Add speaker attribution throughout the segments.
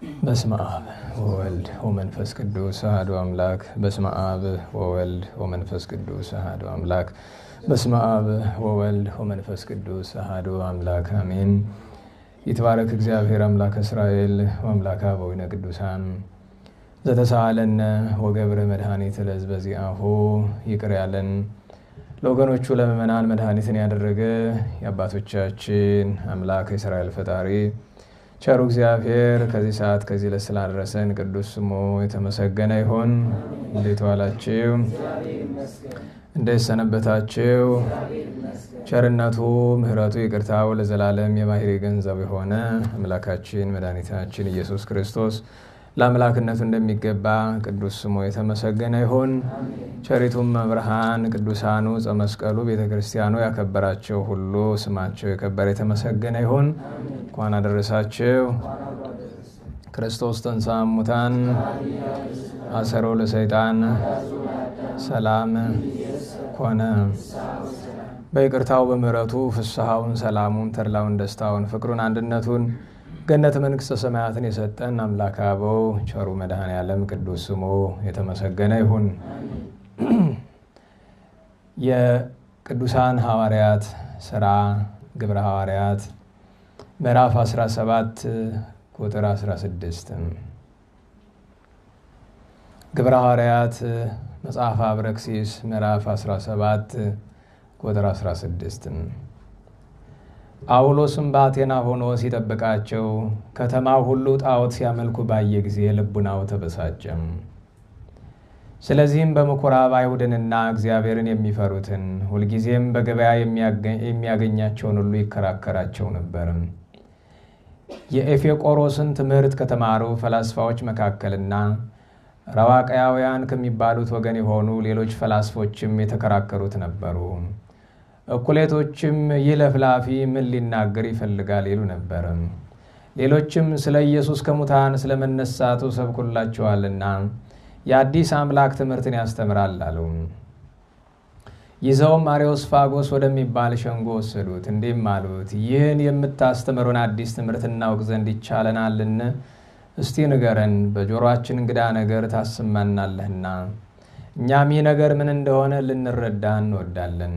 Speaker 1: በስመ አብ ወወልድ ወመንፈስ ቅዱስ አሐዱ አምላክ። በስመ አብ ወወልድ ወመንፈስ ቅዱስ አሐዱ አምላክ። በስመ አብ ወወልድ ወመንፈስ ቅዱስ አሐዱ አምላክ አሜን። ይትባረክ እግዚአብሔር አምላከ እስራኤል ወአምላከ አበዊነ ቅዱሳን ዘተሳሃለነ ወገብረ መድኃኒት ለሕዝበ ዚአሁ። ይቅር ያለን ለወገኖቹ ለምእመናን መድኃኒትን ያደረገ የአባቶቻችን አምላክ የእስራኤል ፈጣሪ ቸሩ እግዚአብሔር ከዚህ ሰዓት ከዚህ ዕለት ስላደረሰን ቅዱስ ስሙ የተመሰገነ ይሁን። እንዴት ዋላችሁ? እንዴት ሰነበታችሁ? ቸርነቱ ምሕረቱ ይቅርታው ለዘላለም የባሕርይ ገንዘብ የሆነ አምላካችን መድኃኒታችን ኢየሱስ ክርስቶስ ለአምላክነቱ እንደሚገባ ቅዱስ ስሙ የተመሰገነ ይሁን። ቸሪቱም መብርሃን ቅዱሳኑ ጸመስቀሉ ቤተ ክርስቲያኑ ያከበራቸው ሁሉ ስማቸው የከበረ የተመሰገነ ይሁን። እንኳን አደረሳችሁ። ክርስቶስ ተንሥአ እሙታን አሰሮ ለሰይጣን ሰላም ኮነ። በይቅርታው በምሕረቱ ፍስሐውን፣ ሰላሙን፣ ተድላውን፣ ደስታውን፣ ፍቅሩን፣ አንድነቱን ገነት መንግሥተ ሰማያትን የሰጠን አምላከ አበው ቸሩ መድኃኔ ዓለም ቅዱስ ስሙ የተመሰገነ ይሁን። የቅዱሳን ሐዋርያት ሥራ ግብረ ሐዋርያት ምዕራፍ 17 ቁጥር 16 ግብረ ሐዋርያት መጽሐፈ አብረክሲስ ምዕራፍ 17 ቁጥር 16 ጳውሎስም በአቴና ሆኖ ሲጠብቃቸው ከተማው ሁሉ ጣዖት ሲያመልኩ ባየ ጊዜ ልቡናው ተበሳጨም። ስለዚህም በምኵራብ አይሁድንና እግዚአብሔርን የሚፈሩትን ሁልጊዜም በገበያ የሚያገኛቸውን ሁሉ ይከራከራቸው ነበር። የኤፌቆሮስን ትምህርት ከተማሩ ፈላስፋዎች መካከልና ረዋቅያውያን ከሚባሉት ወገን የሆኑ ሌሎች ፈላስፎችም የተከራከሩት ነበሩ። እኩሌቶችም ይህ ለፍላፊ ምን ሊናገር ይፈልጋል ይሉ ነበር። ሌሎችም ስለ ኢየሱስ ከሙታን ስለ መነሳቱ ሰብኩላቸዋልና የአዲስ አምላክ ትምህርትን ያስተምራል አሉ። ይዘውም አርዮስፋጎስ ወደሚባል ሸንጎ ወሰዱት። እንዲህም አሉት፣ ይህን የምታስተምሩን አዲስ ትምህርት እናውቅ ዘንድ ይቻለናልን? እስቲ ንገረን፣ በጆሮአችን እንግዳ ነገር ታሰማናለህና እኛም ይህ ነገር ምን እንደሆነ ልንረዳ እንወዳለን።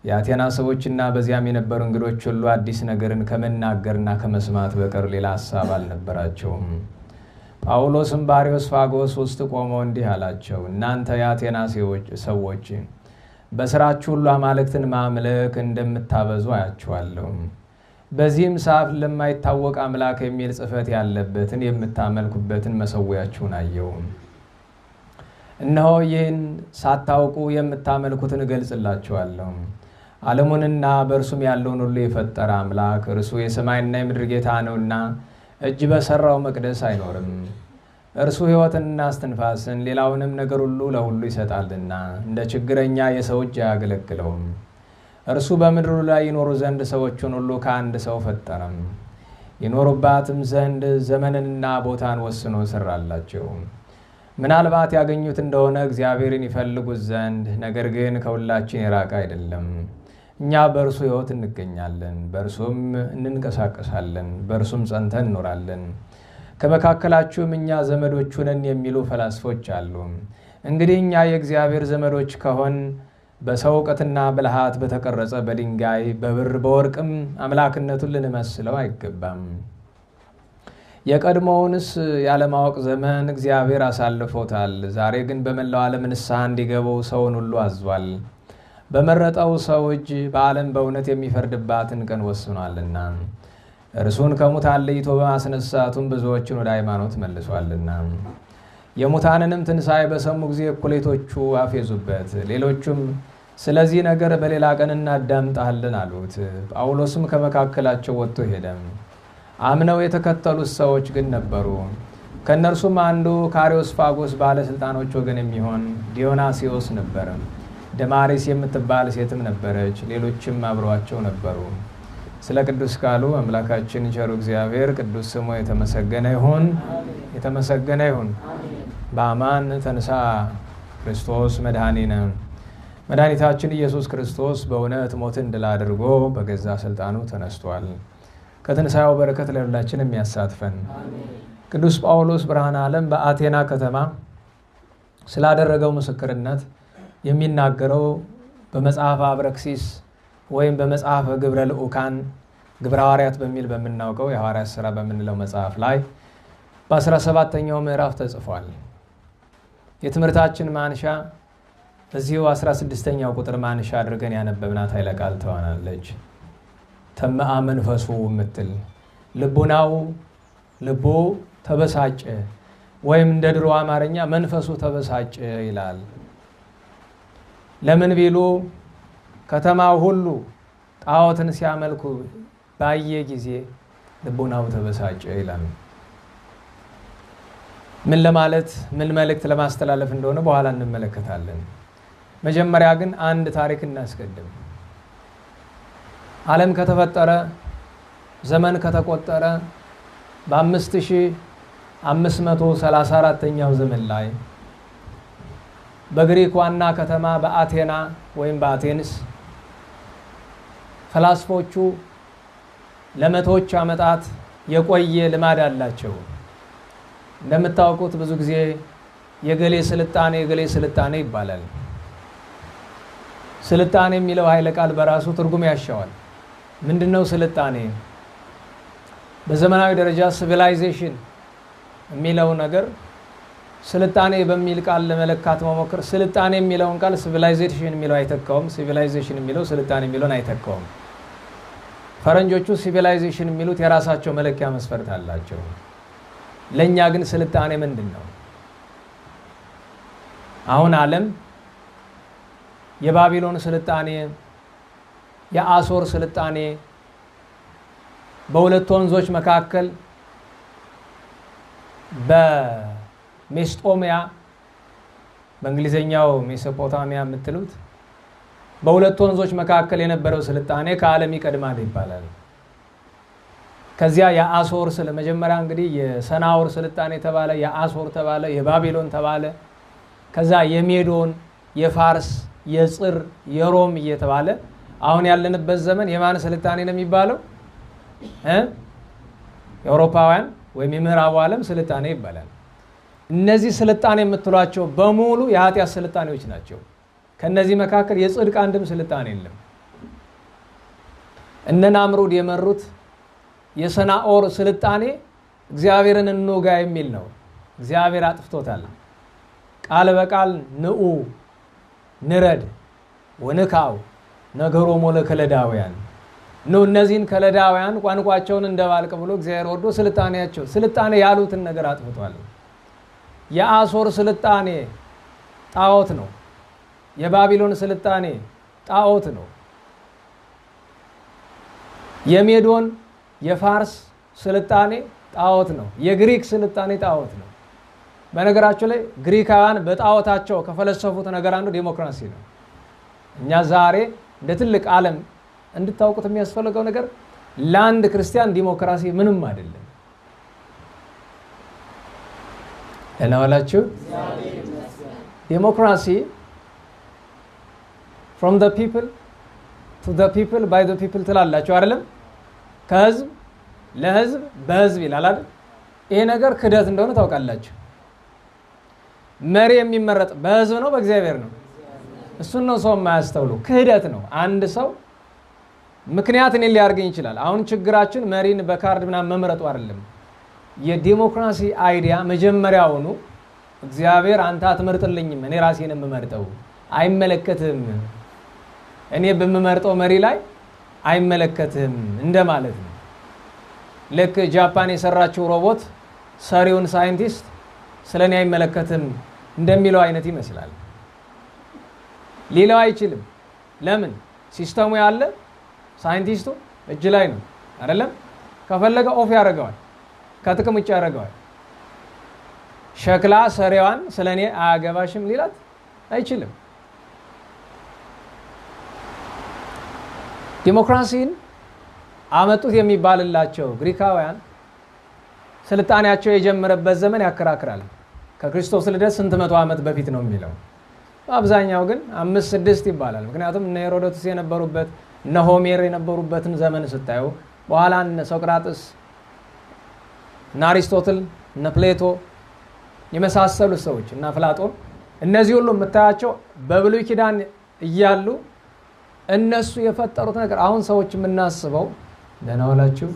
Speaker 1: የአቴና ሰዎችና በዚያም የነበሩ እንግዶች ሁሉ አዲስ ነገርን ከመናገርና ከመስማት በቀር ሌላ ሐሳብ አልነበራቸውም። ጳውሎስም በአርዮስፋጎስ ውስጥ ቆሞ እንዲህ አላቸው፣ እናንተ የአቴና ሰዎች በሥራችሁ ሁሉ አማልክትን ማምለክ እንደምታበዙ አያችኋለሁ። በዚህም ሰዓት ለማይታወቅ አምላክ የሚል ጽሕፈት ያለበትን የምታመልኩበትን መሠዊያችሁን አየሁ። እነሆ ይህን ሳታውቁ የምታመልኩትን እገልጽላችኋለሁ። ዓለሙንና በእርሱም ያለውን ሁሉ የፈጠረ አምላክ እርሱ የሰማይና የምድር ጌታ ነውና እጅ በሠራው መቅደስ አይኖርም። እርሱ ሕይወትንና እስትንፋስን ሌላውንም ነገር ሁሉ ለሁሉ ይሰጣልና እንደ ችግረኛ የሰው እጅ አያገለግለውም። እርሱ በምድሩ ላይ ይኖሩ ዘንድ ሰዎቹን ሁሉ ከአንድ ሰው ፈጠረም። ይኖሩባትም ዘንድ ዘመንንና ቦታን ወስኖ ሠራላቸው። ምናልባት ያገኙት እንደሆነ እግዚአብሔርን ይፈልጉት ዘንድ፣ ነገር ግን ከሁላችን የራቀ አይደለም። እኛ በእርሱ ሕይወት እንገኛለን፣ በእርሱም እንንቀሳቀሳለን፣ በእርሱም ጸንተን እንኖራለን። ከመካከላችሁም እኛ ዘመዶቹ ነን የሚሉ ፈላስፎች አሉ። እንግዲህ እኛ የእግዚአብሔር ዘመዶች ከሆን በሰው እውቀትና ብልሃት በተቀረጸ በድንጋይ በብር በወርቅም አምላክነቱን ልንመስለው አይገባም። የቀድሞውንስ ያለማወቅ ዘመን እግዚአብሔር አሳልፎታል። ዛሬ ግን በመላው ዓለም ንስሐ እንዲገቡ ሰውን ሁሉ አዟል። በመረጠው ሰው እጅ በዓለም በእውነት የሚፈርድባትን ቀን ወስኗልና እርሱን ከሙታን ለይቶ በማስነሳቱም ብዙዎችን ወደ ሃይማኖት መልሷልና። የሙታንንም ትንሣኤ በሰሙ ጊዜ እኩሌቶቹ አፌዙበት። ሌሎቹም ስለዚህ ነገር በሌላ ቀን እናዳምጣለን አሉት። ጳውሎስም ከመካከላቸው ወጥቶ ሄደም። አምነው የተከተሉት ሰዎች ግን ነበሩ። ከእነርሱም አንዱ ከአርዮስፋጎስ ባለሥልጣኖች ወገን የሚሆን ዲዮናስዮስ ነበረ። ደማሪስ የምትባል ሴትም ነበረች። ሌሎችም አብረዋቸው ነበሩ። ስለ ቅዱስ ቃሉ አምላካችን ቸሩ እግዚአብሔር ቅዱስ ስሙ የተመሰገነ ይሁን፣ የተመሰገነ ይሁን። በአማን ተንሥአ ክርስቶስ መድኃኒነ። መድኃኒታችን ኢየሱስ ክርስቶስ በእውነት ሞትን ድል አድርጎ በገዛ ሥልጣኑ ተነስቷል። ከትንሣኤው በረከት ለሁላችን የሚያሳትፈን ቅዱስ ጳውሎስ ብርሃነ ዓለም በአቴና ከተማ ስላደረገው ምስክርነት የሚናገረው በመጽሐፈ አብረክሲስ ወይም በመጽሐፈ ግብረ ልዑካን ግብረ ሐዋርያት በሚል በምናውቀው የሐዋርያት ሥራ በምንለው መጽሐፍ ላይ በ17ኛው ምዕራፍ ተጽፏል። የትምህርታችን ማንሻ እዚሁ 16ኛው ቁጥር ማንሻ አድርገን ያነበብናት ኃይለ ቃል ትሆናለች። ተመአ መንፈሱ የምትል ልቡ ተበሳጨ ወይም እንደ ድሮ አማርኛ መንፈሱ ተበሳጨ ይላል። ለምን ቢሉ ከተማው ሁሉ ጣዖትን ሲያመልኩ ባየ ጊዜ ልቡናው ተበሳጨ ይላል። ምን ለማለት ምን መልእክት ለማስተላለፍ እንደሆነ በኋላ እንመለከታለን። መጀመሪያ ግን አንድ ታሪክ እናስቀድም። ዓለም ከተፈጠረ ዘመን ከተቆጠረ በ5534ኛው ዘመን ላይ በግሪክ ዋና ከተማ በአቴና ወይም በአቴንስ ፈላስፎቹ ለመቶዎች ዓመታት የቆየ ልማድ አላቸው። እንደምታውቁት ብዙ ጊዜ የገሌ ስልጣኔ ይባላል። ስልጣኔ የሚለው ኃይለ ቃል በራሱ ትርጉም ያሻዋል። ምንድነው ስልጣኔ? በዘመናዊ ደረጃ ሲቪላይዜሽን የሚለው ነገር ስልጣኔ በሚል ቃል ለመለካት መሞከር፣ ስልጣኔ የሚለውን ቃል ሲቪላይዜሽን የሚለው አይተካውም። ሲቪላይዜሽን የሚለው ስልጣኔ የሚለውን አይተካውም። ፈረንጆቹ ሲቪላይዜሽን የሚሉት የራሳቸው መለኪያ መስፈርት አላቸው። ለኛ ግን ስልጣኔ ምንድነው? አሁን ዓለም የባቢሎን ስልጣኔ፣ የአሶር ስልጣኔ በሁለት ወንዞች መካከል በሜስጦሚያ በእንግሊዘኛው ሜሶፖታሚያ የምትሉት በሁለት ወንዞች መካከል የነበረው ስልጣኔ ከዓለም ይቀድማል ይባላል። ከዚያ የአሶር መጀመሪያ እንግዲህ የሰናዖር ስልጣኔ ተባለ፣ የአሶር ተባለ፣ የባቢሎን ተባለ። ከዛ የሜዶን፣ የፋርስ፣ የጽር፣ የሮም እየተባለ አሁን ያለንበት ዘመን የማን ስልጣኔ ነው የሚባለው? የአውሮፓውያን ወይም የምዕራቡ ዓለም ስልጣኔ ይባላል። እነዚህ ስልጣኔ የምትሏቸው በሙሉ የኃጢአት ስልጣኔዎች ናቸው። ከነዚህ መካከል የጽድቅ አንድም ስልጣኔ የለም። እነ ናምሩድ የመሩት የሰናዖር ስልጣኔ እግዚአብሔርን እንውጋ የሚል ነው። እግዚአብሔር አጥፍቶታል። ቃል በቃል ንዑ ንረድ ወንካው ነገሮሙ ለከለዳውያን ነው። እነዚህን ከለዳውያን ቋንቋቸውን እንደባልቅ ብሎ እግዚአብሔር ወርዶ ስልጣኔ ያሉትን ነገር አጥፍቷል። የአሶር ስልጣኔ ጣዖት ነው። የባቢሎን ስልጣኔ ጣዖት ነው። የሜዶን የፋርስ ስልጣኔ ጣዖት ነው። የግሪክ ስልጣኔ ጣዖት ነው። በነገራቸው ላይ ግሪካውያን በጣዖታቸው ከፈለሰፉት ነገር አንዱ ዲሞክራሲ ነው። እኛ ዛሬ እንደ ትልቅ ዓለም እንድታውቁት የሚያስፈልገው ነገር ለአንድ ክርስቲያን ዲሞክራሲ ምንም አይደለም። ለናዋላችሁ ዲሞክራሲ from the people to the people by the people ትላላችሁ አይደለም? ከህዝብ ለህዝብ በህዝብ ይላል አይደል? ይሄ ነገር ክህደት እንደሆነ ታውቃላችሁ። መሪ የሚመረጥ በህዝብ ነው በእግዚአብሔር ነው? እሱን ነው ሰው የማያስተውሉ። ክህደት ነው። አንድ ሰው ምክንያት እኔ ሊያርገኝ ይችላል። አሁን ችግራችን መሪን በካርድ ምናምን መምረጡ አይደለም። የዲሞክራሲ አይዲያ መጀመሪያውኑ እግዚአብሔር አንተ አትመርጥልኝም እኔ ራሴን የምመርጠው አይመለከትም፣ እኔ በምመርጠው መሪ ላይ አይመለከትም እንደማለት ነው። ልክ ጃፓን የሰራችው ሮቦት ሰሪውን ሳይንቲስት ስለኔ አይመለከትም እንደሚለው አይነት ይመስላል። ሌላው አይችልም። ለምን? ሲስተሙ ያለ ሳይንቲስቱ እጅ ላይ ነው አይደለም? ከፈለገ ኦፍ ያደርገዋል፣ ከጥቅም ውጭ ያደርገዋል። ሸክላ ሰሪዋን ስለኔ አያገባሽም ሊላት አይችልም። ዲሞክራሲን አመጡት የሚባልላቸው ግሪካውያን ስልጣኔያቸው የጀመረበት ዘመን ያከራክራል። ከክርስቶስ ልደት ስንት መቶ ዓመት በፊት ነው የሚለው። በአብዛኛው ግን 5-6 ይባላል። ምክንያቱም እነ ሄሮዶትስ የነበሩበት እነ ሆሜር የነበሩበትን ዘመን ስታዩ፣ በኋላ እነ ሶቅራጥስ እነ አሪስቶትል እነ ፕሌቶ የመሳሰሉ ሰዎች እና አፍላጦን እነዚህ ሁሉ የምታያቸው በብሉይ ኪዳን እያሉ እነሱ የፈጠሩት ነገር አሁን ሰዎች የምናስበው ደህና ዋላችሁ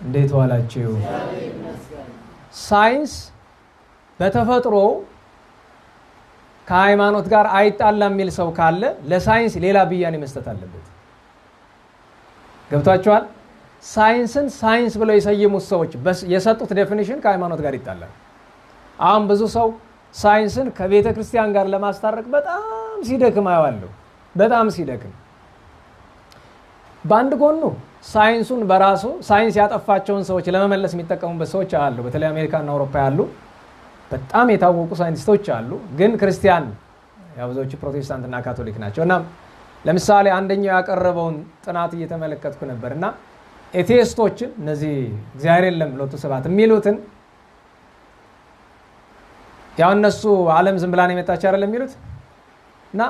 Speaker 1: እንዴት ዋላችሁ ሳይንስ በተፈጥሮ ከሃይማኖት ጋር አይጣላም የሚል ሰው ካለ ለሳይንስ ሌላ ብያኔ መስጠት አለበት። ገብቷችኋል? ሳይንስን ሳይንስ ብለው የሰየሙት ሰዎች የሰጡት ዴፊኒሽን ከሃይማኖት ጋር ይጣላል። አሁን ብዙ ሰው ሳይንስን ከቤተ ክርስቲያን ጋር ለማስታረቅ በጣም ሲደክም አየዋለሁ። በጣም ሲደክም በአንድ ጎኑ ሳይንሱን በራሱ ሳይንስ ያጠፋቸውን ሰዎች ለመመለስ የሚጠቀሙበት ሰዎች አሉ። በተለይ አሜሪካና አውሮፓ ያሉ በጣም የታወቁ ሳይንቲስቶች አሉ። ግን ክርስቲያን ብዙዎቹ ፕሮቴስታንትና ካቶሊክ ናቸው። እና ለምሳሌ አንደኛው ያቀረበውን ጥናት እየተመለከትኩ ነበር እና ኤቲስቶችን እነዚህ እግዚአብሔር የለም ሎቱ ስብሐት የሚሉትን ያው እነሱ ዓለም ዝም ብላ ነው የመጣች አይደለም የሚሉት እና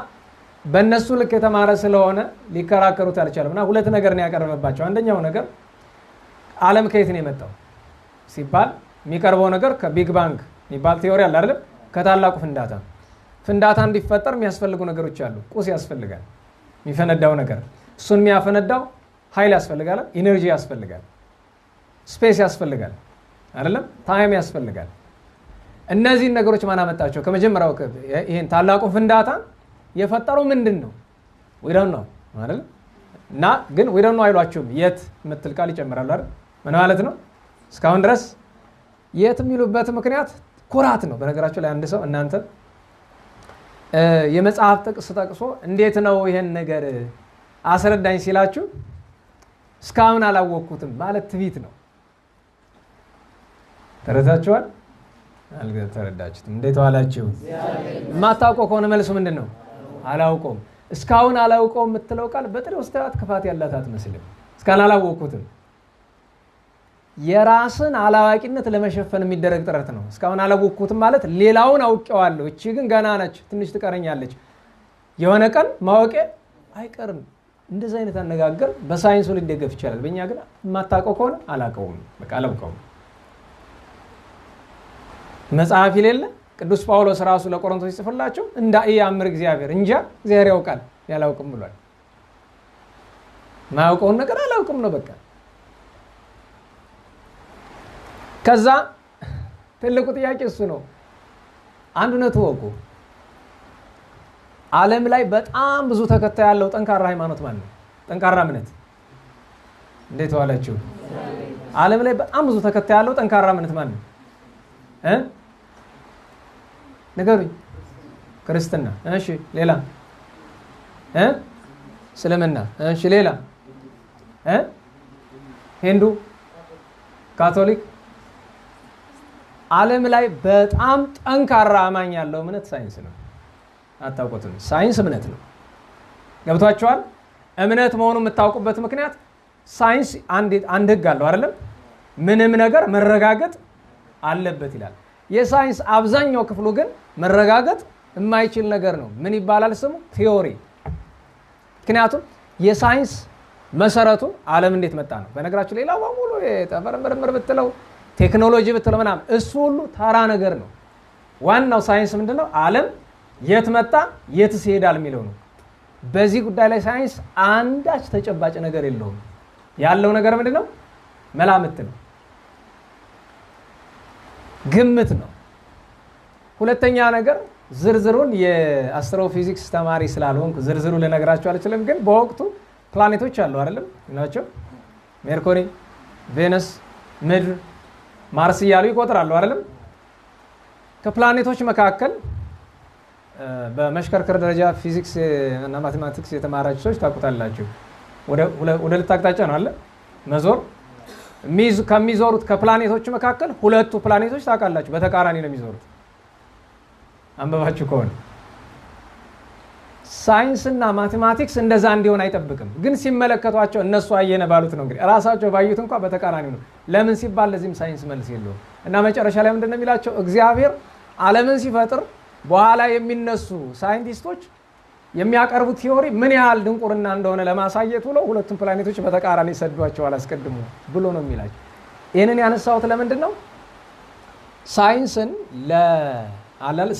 Speaker 1: በእነሱ ልክ የተማረ ስለሆነ ሊከራከሩት አልቻለም። እና ሁለት ነገር ነው ያቀረበባቸው። አንደኛው ነገር ዓለም ከየት ነው የመጣው ሲባል የሚቀርበው ነገር ከቢግ ባንግ የሚባል ቲዮሪ አለ አይደል? ከታላቁ ፍንዳታ እንዲፈጠር የሚያስፈልጉ ነገሮች አሉ። ቁስ ያስፈልጋል፣ የሚፈነዳው ነገር። እሱን የሚያፈነዳው ኃይል ያስፈልጋል፣ ኢነርጂ ያስፈልጋል፣ ስፔስ ያስፈልጋል አይደለም? ታይም ያስፈልጋል። እነዚህን ነገሮች ማን አመጣቸው? ከመጀመሪያው ይሄን ታላቁ ፍንዳታ የፈጠረው ምንድን ነው? we don't know አይደል? እና ግን we don't know አይሏችሁም። የት የምትል ቃል ይጨምራሉ አይደል? ምን ማለት ነው? እስካሁን ድረስ የት የሚሉበት ምክንያት ኩራት ነው። በነገራችሁ ላይ አንድ ሰው እናንተ የመጽሐፍ ጥቅስ ጠቅሶ እንዴት ነው ይሄን ነገር አስረዳኝ ሲላችሁ እስካሁን አላወቅኩትም ማለት ትዕቢት ነው። ተረዳችኋል? አልተረዳችሁትም? እንዴት ዋላችሁ? የማታውቀው ከሆነ መልሱ ምንድን ነው? አላውቀውም። እስካሁን አላውቀውም የምትለው ቃል በጥሬ ውስጥ ክፋት ያላት አትመስልም። እስካሁን አላወቅኩትም የራስን አላዋቂነት ለመሸፈን የሚደረግ ጥረት ነው። እስካሁን አላወቅኩትም ማለት ሌላውን አውቄዋለሁ፣ እቺ ግን ገና ነች፣ ትንሽ ትቀረኛለች፣ የሆነ ቀን ማወቄ አይቀርም። እንደዚህ አይነት አነጋገር በሳይንሱ ሊደገፍ ይችላል። በእኛ ግን የማታውቀው ከሆነ አላውቀውም፣ በቃ አላውቀውም። መጽሐፍ ይሌለ ቅዱስ ጳውሎስ ራሱ ለቆሮንቶስ ይጽፍላቸው እንዳያምር እግዚአብሔር እንጃ እግዚአብሔር ያውቃል ያላውቅም ብሏል። ማያውቀውን ነገር አላውቅም ነው በቃ። ከዛ ትልቁ ጥያቄ እሱ ነው። አንዱ ነው ተወቁ። ዓለም ላይ በጣም ብዙ ተከታይ ያለው ጠንካራ ሃይማኖት ማለት ነው። ጠንካራ እምነት እንዴት ዋላችሁ? ዓለም ላይ በጣም ብዙ ተከታይ ያለው ጠንካራ እምነት ማለት ነው ነገሩኝ። ክርስትና፣ እሺ ሌላ እስልምና፣ እሺ ሌላ ሂንዱ፣ ካቶሊክ። ዓለም ላይ በጣም ጠንካራ አማኝ ያለው እምነት ሳይንስ ነው። አታውቁትም? ሳይንስ እምነት ነው። ገብቷችኋል? እምነት መሆኑን የምታውቁበት ምክንያት ሳይንስ አንድ ህግ አለው አይደለም? ምንም ነገር መረጋገጥ አለበት ይላል። የሳይንስ አብዛኛው ክፍሉ ግን መረጋገጥ የማይችል ነገር ነው። ምን ይባላል ስሙ? ቲዮሪ። ምክንያቱም የሳይንስ መሰረቱ ዓለም እንዴት መጣ ነው። በነገራችሁ ሌላው በሙሉ የጠፈር ምርምር ብትለው ቴክኖሎጂ ብትለው ምናምን እሱ ሁሉ ተራ ነገር ነው። ዋናው ሳይንስ ምንድነው? ዓለም የት መጣ የትስ ይሄዳል የሚለው ነው። በዚህ ጉዳይ ላይ ሳይንስ አንዳች ተጨባጭ ነገር የለውም። ያለው ነገር ምንድነው? መላምት ነው፣ ግምት ነው። ሁለተኛ ነገር ዝርዝሩን የአስትሮፊዚክስ ተማሪ ስላልሆንኩ ዝርዝሩ ልነግራችሁ አልችልም። ግን በወቅቱ ፕላኔቶች አሉ አይደለም ናቸው። ሜርኩሪ፣ ቬነስ፣ ምድር፣ ማርስ እያሉ ይቆጥራሉ አይደለም። ከፕላኔቶች መካከል በመሽከርከር ደረጃ ፊዚክስ እና ማቴማቲክስ የተማራችሁ ሰዎች ታውቁታላችሁ። ወደ ሁለት አቅጣጫ ነው አለ መዞር። ከሚዞሩት ከፕላኔቶች መካከል ሁለቱ ፕላኔቶች ታውቃላችሁ በተቃራኒ ነው የሚዞሩት። አንበባችሁ ከሆነ ሳይንስና ማቴማቲክስ እንደዛ እንዲሆን አይጠብቅም። ግን ሲመለከቷቸው እነሱ አየነ ባሉት ነው እንግዲህ ራሳቸው ባዩት እንኳን በተቃራኒ ነው። ለምን ሲባል ለዚህም ሳይንስ መልስ የለውም። እና መጨረሻ ላይ ምንድነው የሚላቸው? እግዚአብሔር ዓለምን ሲፈጥር በኋላ የሚነሱ ሳይንቲስቶች የሚያቀርቡት ቲዮሪ ምን ያህል ድንቁርና እንደሆነ ለማሳየት ብሎ ሁለቱም ፕላኔቶች በተቃራኒ ሰዷቸዋል አስቀድሞ ብሎ ነው የሚላቸው። ይህንን ያነሳሁት ለምንድን ነው? ሳይንስን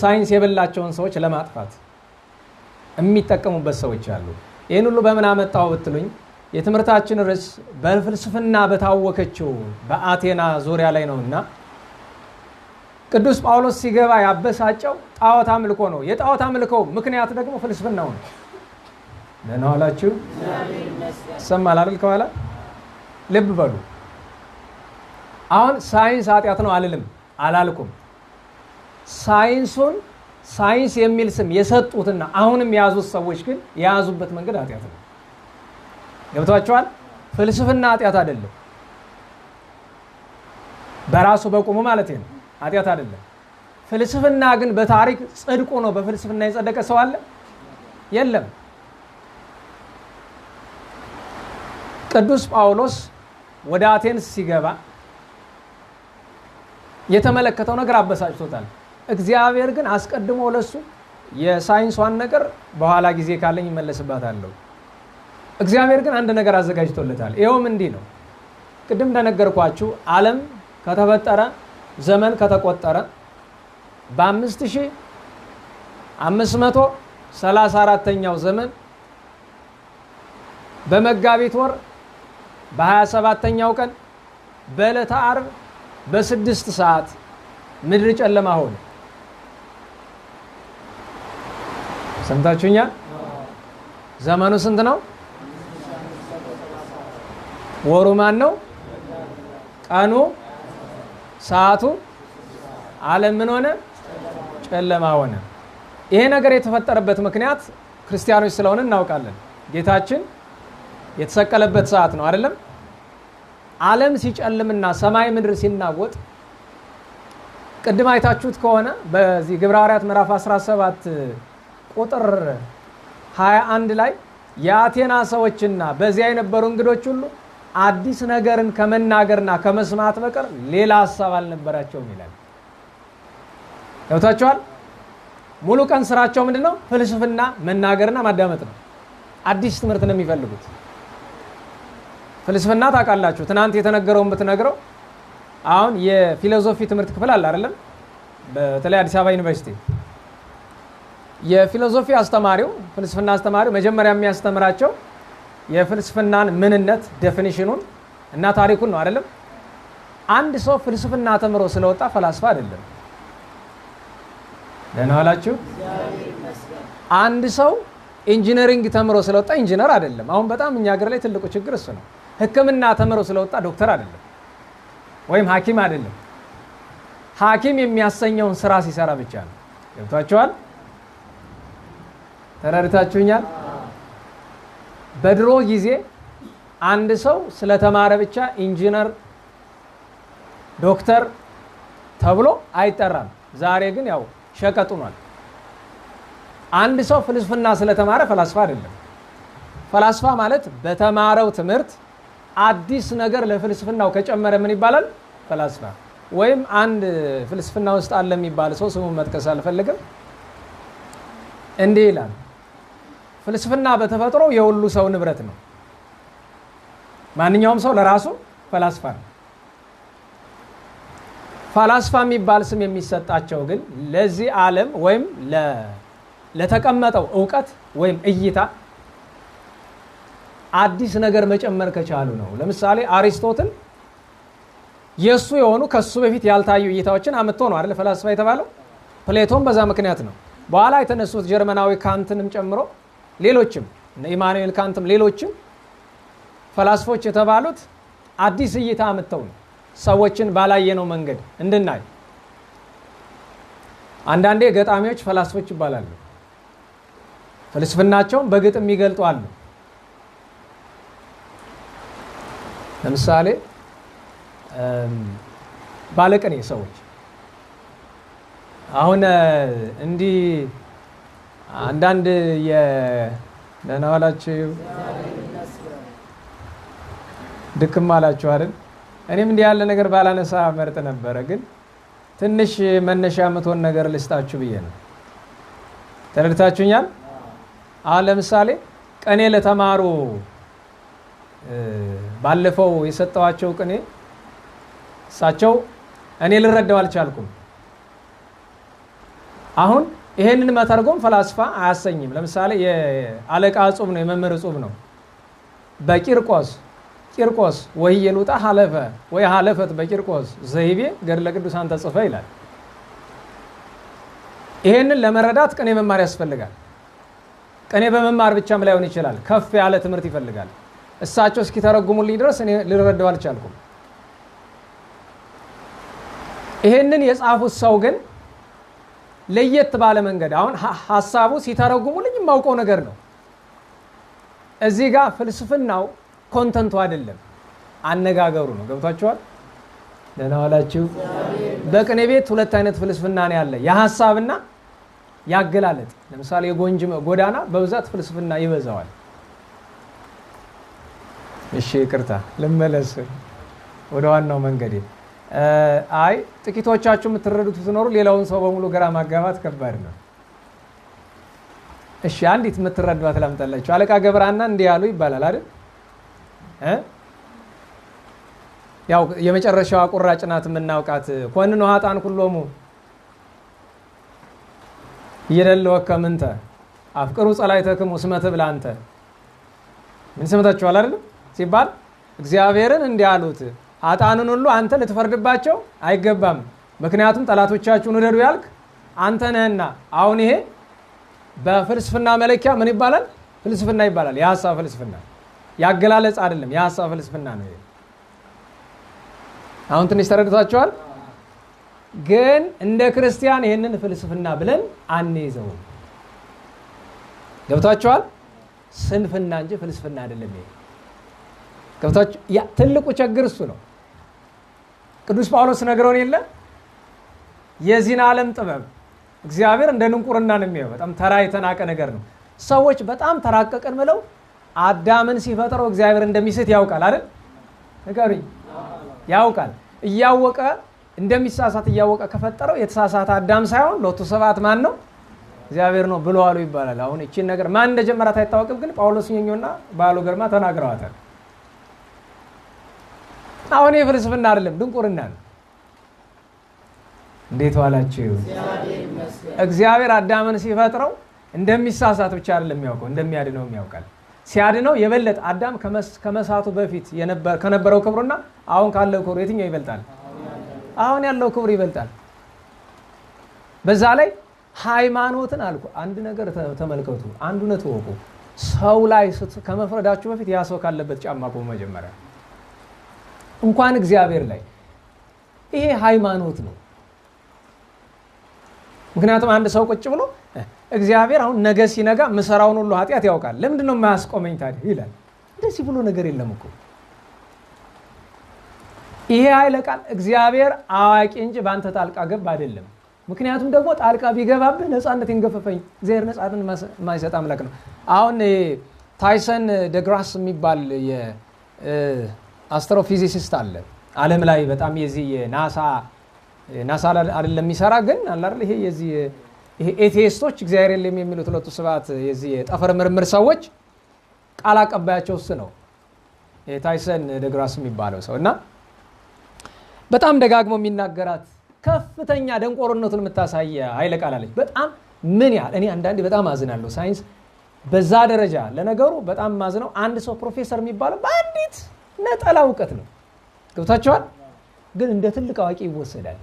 Speaker 1: ሳይንስ የበላቸውን ሰዎች ለማጥፋት የሚጠቀሙበት ሰዎች አሉ። ይህን ሁሉ በምን አመጣው ብትሉኝ የትምህርታችን ርዕስ በፍልስፍና በታወከችው በአቴና ዙሪያ ላይ ነውና ቅዱስ ጳውሎስ ሲገባ ያበሳጨው ጣዖት አምልኮ ነው። የጣዖት አምልኮ ምክንያት ደግሞ ፍልስፍናው ነው። ደህና ዋላችሁ? ሰማል አይደል? ከኋላ ልብ በሉ። አሁን ሳይንስ ኃጢአት ነው አላልኩም። ሳይንሱን ሳይንስ የሚል ስም የሰጡትና አሁንም የያዙት ሰዎች ግን የያዙበት መንገድ ኃጢአት ነው። ገብቷቸዋል? ፍልስፍና ኃጢአት አይደለም፣ በራሱ በቁሙ ማለት ነው። ኃጢአት አይደለም። ፍልስፍና ግን በታሪክ ጽድቁ ነው። በፍልስፍና የጸደቀ ሰው አለ? የለም። ቅዱስ ጳውሎስ ወደ አቴንስ ሲገባ የተመለከተው ነገር አበሳጭቶታል። እግዚአብሔር ግን አስቀድሞ ለሱ የሳይንሷን ነገር በኋላ ጊዜ ካለኝ ይመለስባታለሁ። እግዚአብሔር ግን አንድ ነገር አዘጋጅቶለታል። ይኸውም እንዲህ ነው። ቅድም እንደነገርኳችሁ ዓለም ከተፈጠረ ዘመን ከተቆጠረ በ5534ኛው ዘመን በመጋቢት ወር በ27ኛው ቀን በዕለተ ዓርብ በ6 ሰዓት ምድር ጨለማ ሆነ። ሰምታችሁኛል? ዘመኑ ስንት ነው? ወሩ ማን ነው? ቀኑ፣ ሰዓቱ፣ ዓለም ምን ሆነ? ጨለማ ሆነ። ይሄ ነገር የተፈጠረበት ምክንያት ክርስቲያኖች ስለሆነ እናውቃለን። ጌታችን የተሰቀለበት ሰዓት ነው አይደለም? ዓለም ሲጨልምና ሰማይ ምድር ሲናወጥ ቅድም አይታችሁት ከሆነ በዚህ ግብረ ሐዋርያት ምዕራፍ 17 ቁጥር 21 ላይ የአቴና ሰዎችና በዚያ የነበሩ እንግዶች ሁሉ አዲስ ነገርን ከመናገርና ከመስማት በቀር ሌላ ሐሳብ አልነበራቸውም ይላል። ገብታችኋል? ሙሉ ቀን ስራቸው ምንድነው? ፍልስፍና መናገርና ማዳመጥ ነው። አዲስ ትምህርት ነው የሚፈልጉት። ፍልስፍና ታውቃላችሁ፣ ትናንት የተነገረውን ብትነግረው አሁን የፊሎሶፊ ትምህርት ክፍል አለ አይደለም? በተለይ አዲስ አበባ ዩኒቨርሲቲ የፊሎሶፊ አስተማሪው ፍልስፍና አስተማሪው መጀመሪያ የሚያስተምራቸው የፍልስፍናን ምንነት ዴፊኒሽኑን እና ታሪኩን ነው አይደለም? አንድ ሰው ፍልስፍና ተምሮ ስለወጣ ፈላስፋ አይደለም። ደህና ዋላችሁ? አንድ ሰው ኢንጂነሪንግ ተምሮ ስለወጣ ኢንጂነር አይደለም። አሁን በጣም እኛ ሀገር ላይ ትልቁ ችግር እሱ ነው። ሕክምና ተምሮ ስለወጣ ዶክተር አይደለም ወይም ሐኪም አይደለም። ሐኪም የሚያሰኘውን ስራ ሲሰራ ብቻ ነው። ገብቷችኋል? ተረድታችሁኛል? በድሮ ጊዜ አንድ ሰው ስለተማረ ብቻ ኢንጂነር፣ ዶክተር ተብሎ አይጠራም። ዛሬ ግን ያው ሸቀጥ ሆኗል። አንድ ሰው ፍልስፍና ስለተማረ ፈላስፋ አይደለም። ፈላስፋ ማለት በተማረው ትምህርት አዲስ ነገር ለፍልስፍናው ከጨመረ ምን ይባላል? ፈላስፋ። ወይም አንድ ፍልስፍና ውስጥ አለ የሚባል ሰው ስሙን መጥቀስ አልፈልግም፣ እንዲህ ይላል። ፍልስፍና በተፈጥሮ የሁሉ ሰው ንብረት ነው። ማንኛውም ሰው ለራሱ ፈላስፋ ነው። ፈላስፋ የሚባል ስም የሚሰጣቸው ግን ለዚህ ዓለም ወይም ለተቀመጠው ዕውቀት ወይም እይታ አዲስ ነገር መጨመር ከቻሉ ነው። ለምሳሌ አሪስቶትል የሱ የሆኑ ከሱ በፊት ያልታዩ እይታዎችን አምጥቶ ነው አይደል ፈላስፋ የተባለው። ፕሌቶን በዛ ምክንያት ነው። በኋላ የተነሱት ጀርመናዊ ካንትንም ጨምሮ ሌሎችም ኢማኑኤል ካንትም ሌሎችም ፈላስፎች የተባሉት አዲስ እይታ አምጥተው ነው ሰዎችን ባላየነው መንገድ እንድናይ። አንዳንዴ ገጣሚዎች ፈላስፎች ይባላሉ። ፍልስፍናቸውን በግጥም ይገልጡ አሉ። ለምሳሌ ባለቅኔ ሰዎች አሁን እንዲህ አንዳንድ ደህና ዋላችሁ ድክም አላችሁ አይደል? እኔም እንዲህ ያለ ነገር ባላነሳ መርጥ ነበረ፣ ግን ትንሽ መነሻ የምትሆን ነገር ልስጣችሁ ብዬ ነው። ተረድታችሁኛል? አሁን ለምሳሌ ቅኔ ለተማሩ ባለፈው የሰጠዋቸው ቅኔ እሳቸው እኔ ልረዳው አልቻልኩም። አሁን ይሄንን መተርጎም ፈላስፋ አያሰኝም። ለምሳሌ የአለቃ ጹብ ነው፣ የመምህር ጹብ ነው። ቂርቆስ ወይ የሉጣ ሐለፈ ወይ ሐለፈት በቂርቆስ ዘይቤ ገድለ ቅዱሳን ተጽፈ ይላል። ይሄንን ለመረዳት ቅኔ መማር ያስፈልጋል። ቅኔ በመማር ብቻም ላይሆን ይችላል፣ ከፍ ያለ ትምህርት ይፈልጋል። እሳቸው እስኪተረጉሙልኝ ድረስ እኔ ልረዳው አልቻልኩም። ይሄንን የጻፉት ሰው ግን ለየት ባለ መንገድ አሁን ሐሳቡ ሲተረጉሙልኝ የማውቀው ነገር ነው። እዚህ ጋር ፍልስፍናው ኮንተንቱ አይደለም፣ አነጋገሩ ነው። ገብቷችኋል? ደህና ዋላችሁ። በቅኔ ቤት ሁለት አይነት ፍልስፍና ነው ያለ፣ የሐሳብና ያገላለጥ። ለምሳሌ የጎንጅ ጎዳና በብዛት ፍልስፍና ይበዛዋል። እሺ ይቅርታ ልመለስ ወደ ዋናው መንገዴ። አይ ጥቂቶቻችሁ የምትረዱት ትኖሩ፣ ሌላውን ሰው በሙሉ ግራ ማጋባት ከባድ ነው። እሺ አንዲት የምትረዷት ላምጣላችሁ። አለቃ ገብረሐና እንዲህ ያሉ ይባላል አይደል? ያው የመጨረሻዋ ቁራጭ ናት የምናውቃት። ኮንኖ ኃጥአን ኩሎሙ ይደልወከ ምንተ አፍቅሩ ጸላእተክሙ እስመ ትብል አንተ። ምን ሰምታችኋል አይደል ሲባል እግዚአብሔርን እንዲህ አሉት፣ ኃጥአንን ሁሉ አንተ ልትፈርድባቸው አይገባም፣ ምክንያቱም ጠላቶቻችሁን ውደዱ ያልክ አንተ ነህና። አሁን ይሄ በፍልስፍና መለኪያ ምን ይባላል? ፍልስፍና ይባላል። የሐሳብ ፍልስፍና ያገላለጽ አይደለም፣ የሐሳብ ፍልስፍና ነው ይሄ። አሁን ትንሽ ተረድታችኋል? ግን እንደ ክርስቲያን ይሄንን ፍልስፍና ብለን አንይዘውም። ገብታችኋል? ስንፍና እንጂ ፍልስፍና አይደለም ይሄ። ገብታችሁ? ያ ትልቁ ችግር እሱ ነው። ቅዱስ ጳውሎስ ነግሮን የለ የዚህን ዓለም ጥበብ እግዚአብሔር እንደ ድንቁርና ነው የሚያየው። በጣም ተራ የተናቀ ነገር ነው። ሰዎች በጣም ተራቀቀን ብለው አዳምን ሲፈጥረው እግዚአብሔር እንደሚስት ያውቃል አይደል? ንገሩኝ። ያውቃል። እያወቀ እንደሚሳሳት እያወቀ ከፈጠረው የተሳሳተ አዳም ሳይሆን ሎቱ ሰብሐት ማን ነው? እግዚአብሔር ነው ብሎ አሉ ይባላል። አሁን እቺን ነገር ማን እንደጀመራት አይታወቅም፣ ግን ጳውሎስ ኘኞና ባሉ ግርማ ተናግረዋታል። አሁን የፍልስፍና አይደለም ድንቁርና ነው። እንዴት ዋላችሁ? እግዚአብሔር አዳምን ሲፈጥረው እንደሚሳሳት ብቻ አይደለም የሚያውቀው፣ እንደሚያድነው ያውቃል። ሲያድነው የበለጠ አዳም ከመሳቱ በፊት ከነበረው ክብሩና አሁን ካለው ክብሩ የትኛው ይበልጣል? አሁን ያለው ክብር ይበልጣል። በዛ ላይ ሃይማኖትን አልኩ አንድ ነገር ተመልከቱ፣ አንድ እውነት ወቁ። ሰው ላይ ከመፍረዳችሁ በፊት ያ ሰው ካለበት ጫማ ቆሙ መጀመሪያ። እንኳን እግዚአብሔር ላይ ይሄ ሃይማኖት ነው። ምክንያቱም አንድ ሰው ቁጭ ብሎ እግዚአብሔር አሁን ነገ ሲነጋ ምሰራውን ሁሉ ኃጢአት ያውቃል፣ ለምንድን ነው የማያስቆመኝ ታዲያ ይላል። እንደዚህ ብሎ ነገር የለም እኮ። ይሄ ኃይለ ቃል እግዚአብሔር አዋቂ እንጂ በአንተ ጣልቃ ገብ አይደለም። ምክንያቱም ደግሞ ጣልቃ ቢገባብህ ነፃነት ይንገፈፈኝ። እግዚአብሔር ነፃነትን የማይሰጥ አምላክ ነው። አሁን ታይሰን ደግራስ የሚባል የአስትሮፊዚሲስት አለ ዓለም ላይ በጣም የዚህ ናሳ አይደለም የሚሰራ ግን አለ አይደል ይሄ የዚህ ኤቴይስቶች እግዚአብሔር የለም የሚሉት ሎቱ ስብሐት የዚህ የጠፈር ምርምር ሰዎች ቃል አቀባያቸው እሱ ነው ታይሰን ደግራስ የሚባለው ሰው። እና በጣም ደጋግሞ የሚናገራት ከፍተኛ ደንቆርነቱን የምታሳይ ኃይለ ቃል አለች። በጣም ምን ያህል እኔ አንዳንዴ በጣም አዝናለሁ። ሳይንስ በዛ ደረጃ ለነገሩ በጣም ማዝነው። አንድ ሰው ፕሮፌሰር የሚባለው በአንዲት ነጠላ እውቀት ነው። ገብታችኋል? ግን እንደ ትልቅ አዋቂ ይወሰዳል።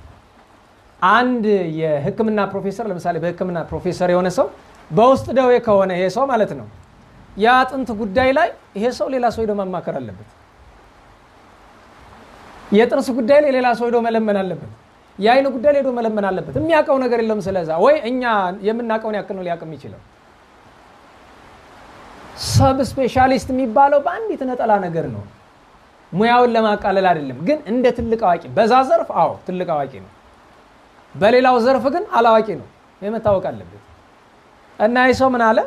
Speaker 1: አንድ የሕክምና ፕሮፌሰር ለምሳሌ በሕክምና ፕሮፌሰር የሆነ ሰው በውስጥ ደዌ ከሆነ ይሄ ሰው ማለት ነው የአጥንት ጉዳይ ላይ ይሄ ሰው ሌላ ሰው ሄዶ ማማከር አለበት። የጥርስ ጉዳይ ላይ ሌላ ሰው ሄዶ መለመን አለበት። የአይን ጉዳይ ላይ ሄዶ መለመን አለበት። የሚያውቀው ነገር የለም ስለዛ። ወይ እኛ የምናውቀውን ያክል ነው ሊያውቅ የሚችለው። ሰብ ስፔሻሊስት የሚባለው በአንዲት ነጠላ ነገር ነው። ሙያውን ለማቃለል አይደለም። ግን እንደ ትልቅ አዋቂ በዛ ዘርፍ አዎ ትልቅ አዋቂ ነው። በሌላው ዘርፍ ግን አላዋቂ ነው። የመታወቅ አለበት። እና ይህ ሰው ምን አለ?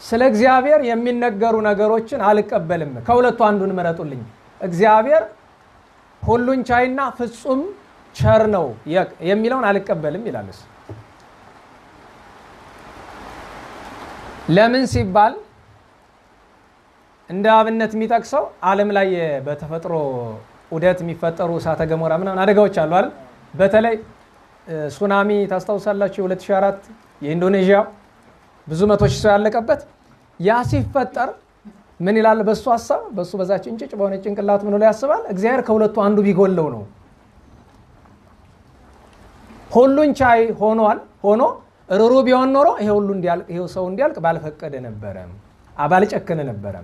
Speaker 1: ስለ እግዚአብሔር የሚነገሩ ነገሮችን አልቀበልም፣ ከሁለቱ አንዱን ምረጡልኝ። እግዚአብሔር ሁሉን ቻይና ፍጹም ቸር ነው የሚለውን አልቀበልም ይላል እሱ። ለምን ሲባል እንደ አብነት የሚጠቅሰው ዓለም ላይ በተፈጥሮ ዑደት የሚፈጠሩ እሳተ ገሞራ ምናምን አደጋዎች አሉ አይደል? በተለይ ሱናሚ ታስታውሳላችሁ? 2004 የኢንዶኔዥያ ብዙ መቶ ሺህ ሰው ያለቀበት ያ ሲፈጠር ምን ይላል? በሱ ሐሳብ በሱ በዛች እንጭጭ በሆነ ጭንቅላት ምን ላይ ያስባል? እግዚአብሔር ከሁለቱ አንዱ ቢጎለው ነው። ሁሉን ቻይ ሆኖ ሩሩ ቢሆን ኖሮ ይሄው ሰው እንዲያልቅ ባልፈቀደ ነበረ፣ ባልጨከነ ነበረ።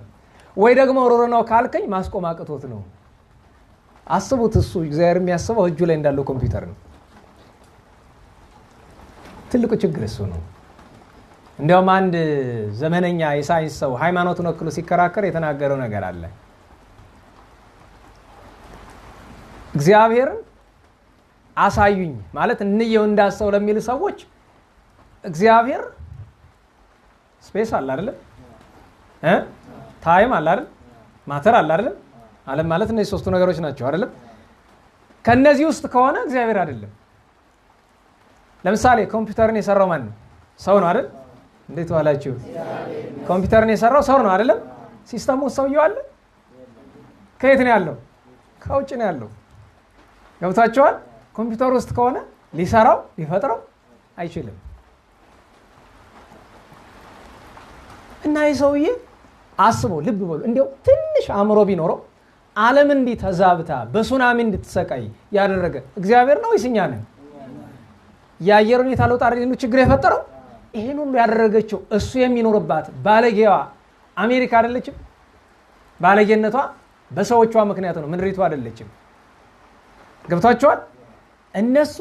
Speaker 1: ወይ ደግሞ ሩሩ ነው ካልከኝ ማስቆም አቅቶት ነው። አስቡት፣ እሱ እግዚአብሔር የሚያስበው እጁ ላይ እንዳለው ኮምፒውተር ነው። ትልቁ ችግር እሱ ነው። እንዲያውም አንድ ዘመነኛ የሳይንስ ሰው ሃይማኖቱን ወክሎ ሲከራከር የተናገረው ነገር አለ። እግዚአብሔርን አሳዩኝ ማለት እንየው እንዳሰው ለሚል ሰዎች እግዚአብሔር ስፔስ አለ አይደል? ታይም አለ አይደል? ማተር አለ አይደል? ዓለም ማለት እነዚህ ሶስቱ ነገሮች ናቸው አይደል? ከነዚህ ውስጥ ከሆነ እግዚአብሔር አይደለም። ለምሳሌ ኮምፒውተርን የሰራው ማን ነው? ሰው ነው አይደል? እንዴት ዋላችሁ? ኮምፒውተርን የሰራው ሰው ነው አይደለም? ሲስተሙ ሰውየው አለ? ከየት ነው ያለው? ከውጭ ነው ያለው። ገብታችኋል? ኮምፒውተር ውስጥ ከሆነ ሊሰራው ሊፈጥረው አይችልም። እና የሰውዬ አስበው፣ ልብ በሉ፣ እንዲያው ትንሽ አእምሮ ቢኖረው ዓለም እንዲህ ተዛብታ በሱናሚ እንድትሰቃይ ያደረገ እግዚአብሔር ነው ወይስ እኛ ነን? የአየር ሁኔታ ለውጥ አይደል ችግር የፈጠረው? ይሄን ሁሉ ያደረገችው እሱ የሚኖርባት ባለጌዋ አሜሪካ አይደለችም? ባለጌነቷ በሰዎቿ ምክንያት ነው፣ ምድሪቷ አይደለችም። ገብታችኋል? እነሱ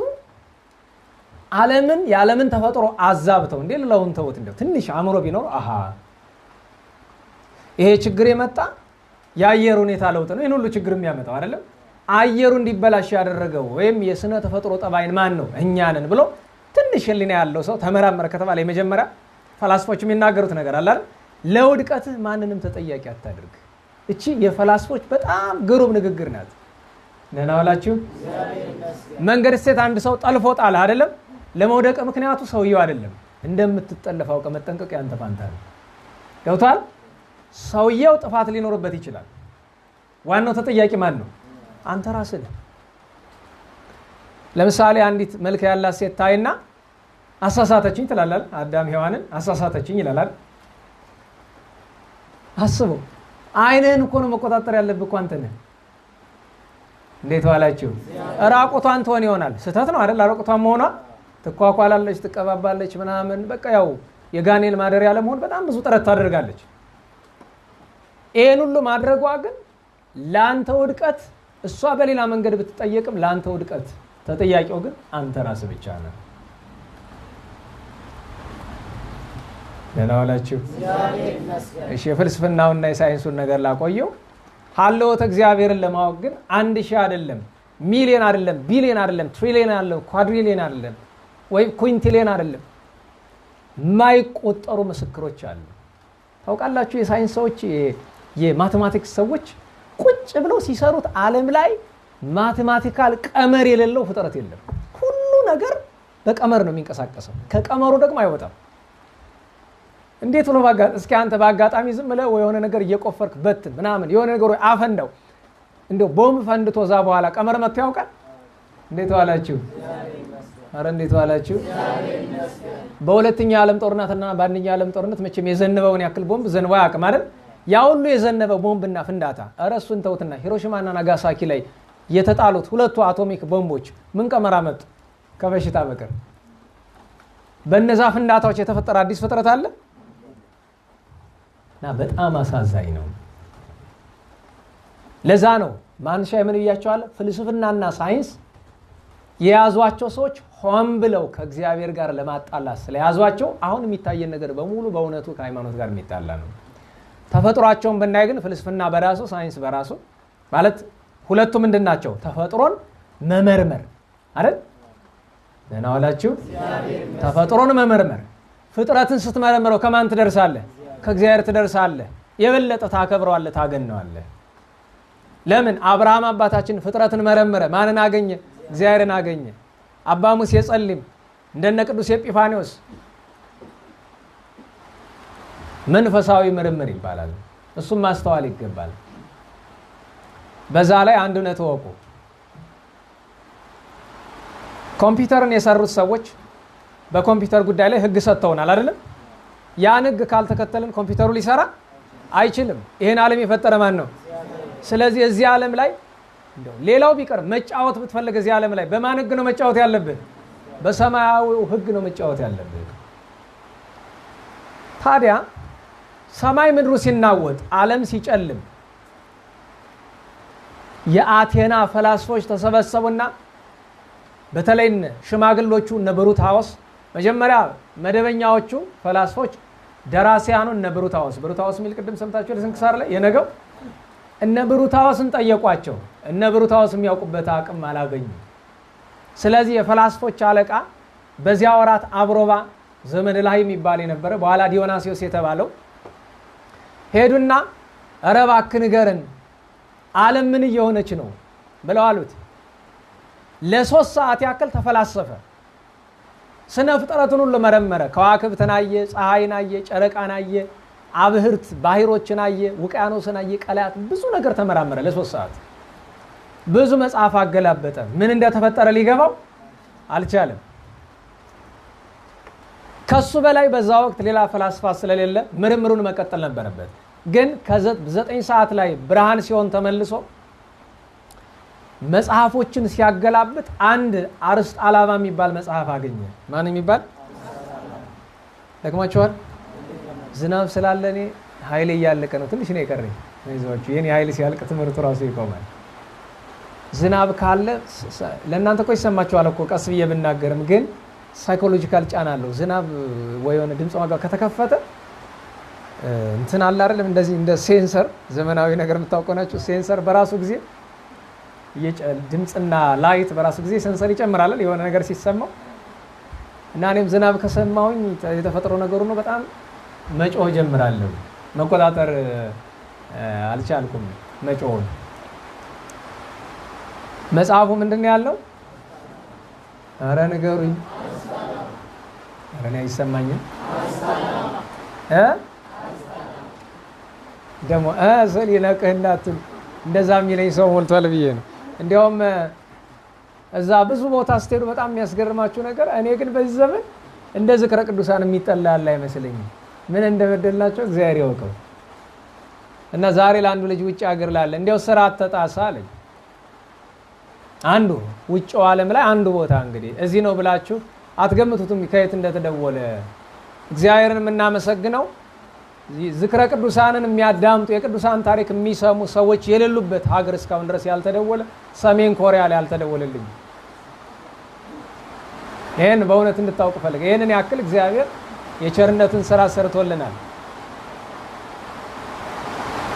Speaker 1: የዓለምን ተፈጥሮ አዛብተው እንዴ ለውን ተውት። እንደው ትንሽ አእምሮ ቢኖር ይሄ ችግር የመጣ የአየር ሁኔታ ለውጥ ነው ይሄን ሁሉ ችግር የሚያመጣው አይደለም? አየሩ እንዲበላሽ ያደረገው ወይም የስነ ተፈጥሮ ጠባይን ማን ነው? እኛ ነን ብሎ ትንሽ ህሊና ያለው ሰው ተመራመረ ከተባለ የመጀመሪያ ፈላስፎች የሚናገሩት ነገር አለ አይደል? ለውድቀትህ ማንንም ተጠያቂ አታድርግ። እቺ የፈላስፎች በጣም ግሩም ንግግር ናት። ደህና ዋላችሁ? መንገድ ሴት አንድ ሰው ጠልፎ ጣለ አይደለም? ለመውደቅ ምክንያቱ ሰውየው አይደለም። እንደምትጠለፈው ከመጠንቀቅ ያንተ ፋንታ ነው። ገብቷል? ሰውየው ጥፋት ሊኖርበት ይችላል። ዋናው ተጠያቂ ማን ነው? አንተ ራስህ ነህ። ለምሳሌ አንዲት መልክ ያላት ሴት ታይና አሳሳተችኝ ትላለህ። አዳም ሔዋንን አሳሳተችኝ ይላል። አስበው፣ አይንህን እኮ ነው መቆጣጠር ያለብህ እኮ አንተ ነህ። እንዴት ዋላችሁ? ራቁቷን ትሆን ይሆናል። ስህተት ነው አይደል? ራቁቷን መሆኗ ትኳኳላለች፣ ትቀባባለች ምናምን፣ በቃ ያው የጋኔል ማደሪያ ለመሆን በጣም ብዙ ጥረት ታደርጋለች። ይሄን ሁሉ ማድረጓ ግን ለአንተ ውድቀት፣ እሷ በሌላ መንገድ ብትጠየቅም ለአንተ ውድቀት ተጠያቂው ግን አንተ ራስህ ብቻ ነህ። ደህና ዋላችሁ? እሺ፣ የፍልስፍናውና የሳይንሱን ነገር ላቆየው። ሀልዎተ እግዚአብሔርን ለማወቅ ግን 1000 አይደለም፣ ሚሊዮን አይደለም፣ ቢሊዮን አይደለም፣ ትሪሊዮን አይደለም፣ ኳድሪሊዮን አይደለም፣ ወይም ኩንቲሊዮን አይደለም፣ የማይቆጠሩ ምስክሮች አሉ። ታውቃላችሁ? የሳይንስ ሰዎች፣ የማቴማቲክስ ሰዎች ቁጭ ብለው ሲሰሩት ዓለም ላይ ማቴማቲካል ቀመር የሌለው ፍጥረት የለም። ሁሉ ነገር በቀመር ነው የሚንቀሳቀሰው። ከቀመሩ ደግሞ አይወጣም። እንዴት ነው እስኪ አንተ በአጋጣሚ ዝም ብለህ ወይ የሆነ ነገር እየቆፈርክ በትን ምናምን የሆነ ነገር ወይ አፈንዳው እንደው ቦምብ ፈንድቶ ዛ በኋላ ቀመር መጥቶ ያውቃል? እንዴት ዋላችሁ? አረ እንዴት ዋላችሁ? በሁለተኛው ዓለም ጦርነትና በአንደኛው ዓለም ጦርነት መቼም የዘነበውን ያክል ቦምብ ዘንቦ አያውቅም አይደል? ያ ሁሉ የዘነበው ቦምብና ፍንዳታ፣ እረ እሱን ተውትና ሂሮሺማና ናጋሳኪ ላይ የተጣሉት ሁለቱ አቶሚክ ቦምቦች ምን ቀመር አመጡ? ከበሽታ በቀር በእነዛ ፍንዳታዎች የተፈጠረ አዲስ ፍጥረት አለ? እና በጣም አሳዛኝ ነው። ለዛ ነው ማንሻ ምን ብያቸዋል? ፍልስፍናና ሳይንስ የያዟቸው ሰዎች ሆን ብለው ከእግዚአብሔር ጋር ለማጣላት ስለያዟቸው አሁን የሚታየን ነገር በሙሉ በእውነቱ ከሃይማኖት ጋር የሚጣላ ነው። ተፈጥሯቸውን ብናይ ግን ፍልስፍና በራሱ ሳይንስ በራሱ ማለት ሁለቱ ምንድን ናቸው? ተፈጥሮን መመርመር አይደል? ደህና ዋላችሁ? ተፈጥሮን መመርመር። ፍጥረትን ስትመረምረው ከማን ትደርሳለህ? ከእግዚአብሔር ትደርሳለህ። የበለጠ ታከብረዋለህ፣ ታገኘዋለህ። ለምን? አብርሃም አባታችን ፍጥረትን መረመረ። ማንን አገኘ? እግዚአብሔርን አገኘ። አባ ሙሴ ጸሊም እንደነ ቅዱስ ኤጲፋኒዎስ መንፈሳዊ ምርምር ይባላል። እሱም ማስተዋል ይገባል። በዛ ላይ አንድ እውነት ወቁ። ኮምፒውተርን የሰሩት ሰዎች በኮምፒውተር ጉዳይ ላይ ህግ ሰጥተውናል አይደለም? ያን ህግ ካልተከተልን ኮምፒውተሩ ሊሰራ አይችልም። ይሄን ዓለም የፈጠረ ማን ነው? ስለዚህ እዚህ ዓለም ላይ ሌላው ቢቀር መጫወት ብትፈልግ እዚህ ዓለም ላይ በማን ህግ ነው መጫወት ያለብህ? በሰማያዊው ህግ ነው መጫወት ያለብህ። ታዲያ ሰማይ ምድሩ ሲናወጥ ዓለም ሲጨልም የአቴና ፈላስፎች ተሰበሰቡና በተለይ ሽማግሎቹ እነ ብሩታዎስ መጀመሪያ መደበኛዎቹ ፈላስፎች ደራሲያኑ እነ ብሩታዎስ ሚል ቅድም ሰምታችሁ ለስንክሳር ላይ የነገው እነ ብሩታዎስን ጠየቋቸው። እነ ብሩታዎስ የሚያውቁበት አቅም አላገኙ። ስለዚህ የፈላስፎች አለቃ በዚያ ወራት አብሮባ ዘመን ላይ የሚባል የነበረ በኋላ ዲዮናሲዮስ የተባለው ሄዱና ኧረ እባክህ ንገረን ዓለም ምን እየሆነች ነው ብለው አሉት። ለ3 ሰዓት ያክል ተፈላሰፈ። ስነ ፍጥረቱን ሁሉ መረመረ። ከዋክብትን አየ፣ ፀሐይን አየ፣ ጨረቃን አየ፣ አብህርት ባህሮችን አየ፣ ውቅያኖስን አየ፣ ቀላያት ብዙ ነገር ተመራመረ ለ3 ሰዓት። ብዙ መጽሐፍ አገላበጠ። ምን እንደተፈጠረ ሊገባው አልቻለም። ከሱ በላይ በዛ ወቅት ሌላ ፈላስፋ ስለሌለ ምርምሩን መቀጠል ነበረበት። ግን ከ9 ሰዓት ላይ ብርሃን ሲሆን ተመልሶ መጽሐፎችን ሲያገላብጥ አንድ አርስጥ አላባ የሚባል መጽሐፍ አገኘ። ማን የሚባል ደግማችኋል? ዝናብ ስላለ እኔ ኃይሌ እያለቀ ነው፣ ትንሽ ነው የቀረኝ። ይዟቹ የኔ ኃይል ሲያልቅ ትምህርቱ ራሱ ይቆማል። ዝናብ ካለ ለእናንተ እኮ ይሰማችኋል እኮ ቀስ ብዬ ብናገርም፣ ግን ሳይኮሎጂካል ጫና አለው። ዝናብ ወይ የሆነ ድምፅ ዋጋ ከተከፈተ እንትን አለ አይደለም፣ እንደዚህ እንደ ሴንሰር ዘመናዊ ነገር የምታውቀው ናቸው። ሴንሰር በራሱ ጊዜ ድምፅና ላይት በራሱ ጊዜ ሴንሰር ይጨምራል የሆነ ነገር ሲሰማው። እና እኔም ዝናብ ከሰማሁኝ የተፈጥሮ ነገሩ ነው በጣም መጮህ ጀምራለሁ። መቆጣጠር አልቻልኩም መጮህ። መጽሐፉ ምንድን ነው ያለው? ኧረ ንገሩኝ። ኧረ እኔ አይሰማኝም ደግሞ ስል ይነቅህና እንደዛ የሚለኝ ሰው ሞልቷል ብዬ ነው። እንዲያውም እዛ ብዙ ቦታ ስትሄዱ በጣም የሚያስገርማችሁ ነገር፣ እኔ ግን በዚህ ዘመን እንደ ዝክረ ቅዱሳን የሚጠላ ያለ አይመስለኝም። ምን እንደበደልናቸው እግዚአብሔር ያውቀው። እና ዛሬ ለአንዱ ልጅ ውጭ ሀገር ላለ እንዲያው ስራ ተጣሳ አለኝ። አንዱ ውጭው ዓለም ላይ አንዱ ቦታ እንግዲህ እዚህ ነው ብላችሁ አትገምቱትም ከየት እንደተደወለ። እግዚአብሔርን የምናመሰግነው ዝክረ ቅዱሳንን የሚያዳምጡ የቅዱሳን ታሪክ የሚሰሙ ሰዎች የሌሉበት ሀገር እስካሁን ድረስ ያልተደወለ ሰሜን ኮሪያ ላይ ያልተደወለልኝ። ይሄን በእውነት እንድታውቁ ፈልገ። ይሄንን ያክል እግዚአብሔር የቸርነትን ስራ ሰርቶልናል።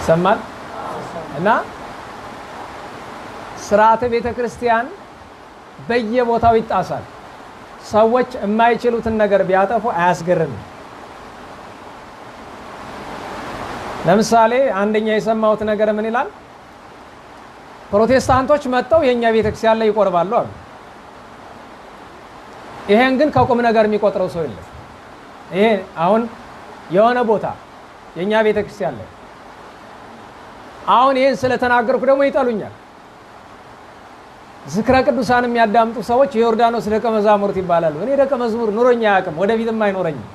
Speaker 1: ሰማል እና ስርዓተ ቤተክርስቲያን በየቦታው ይጣሳል። ሰዎች የማይችሉትን ነገር ቢያጠፉ አያስገርምም። ለምሳሌ አንደኛ የሰማሁት ነገር ምን ይላል? ፕሮቴስታንቶች መጥተው የኛ ቤተክርስቲያን ላይ ይቆርባሉ አሉ። ይሄን ግን ከቁም ነገር የሚቆጥረው ሰው የለም። ይሄ አሁን የሆነ ቦታ የኛ ቤተክርስቲያን ላይ አሁን ይሄን ስለተናገርኩ ደግሞ ይጠሉኛል። ዝክረ ቅዱሳን የሚያዳምጡ ሰዎች የዮርዳኖስ ደቀ መዛሙርት ይባላሉ። እኔ ደቀ መዝሙር ኑሮኛ ያቅም ወደፊትም አይኖረኝም።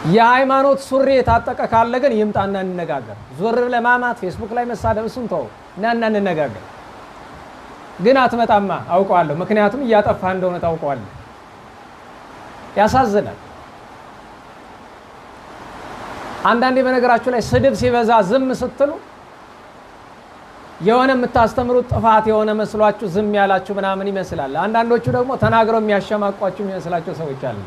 Speaker 1: የሃይማኖት ሱሪ የታጠቀ ካለ ግን ይምጣና እንነጋገር። ዞር ለማማት ፌስቡክ ላይ መሳደብ እሱን ተው እና እንነጋገር። ግን አትመጣማ አውቀዋለሁ። ምክንያቱም እያጠፋ እንደሆነ ታውቀዋለህ። ያሳዝናል። አንዳንዴ በነገራችሁ ላይ ስድብ ሲበዛ ዝም ስትሉ የሆነ የምታስተምሩት ጥፋት የሆነ መስሏችሁ ዝም ያላችሁ ምናምን ይመስላል። አንዳንዶቹ ደግሞ ተናግረው የሚያሸማቋችሁ የሚመስላቸው ሰዎች አሉ።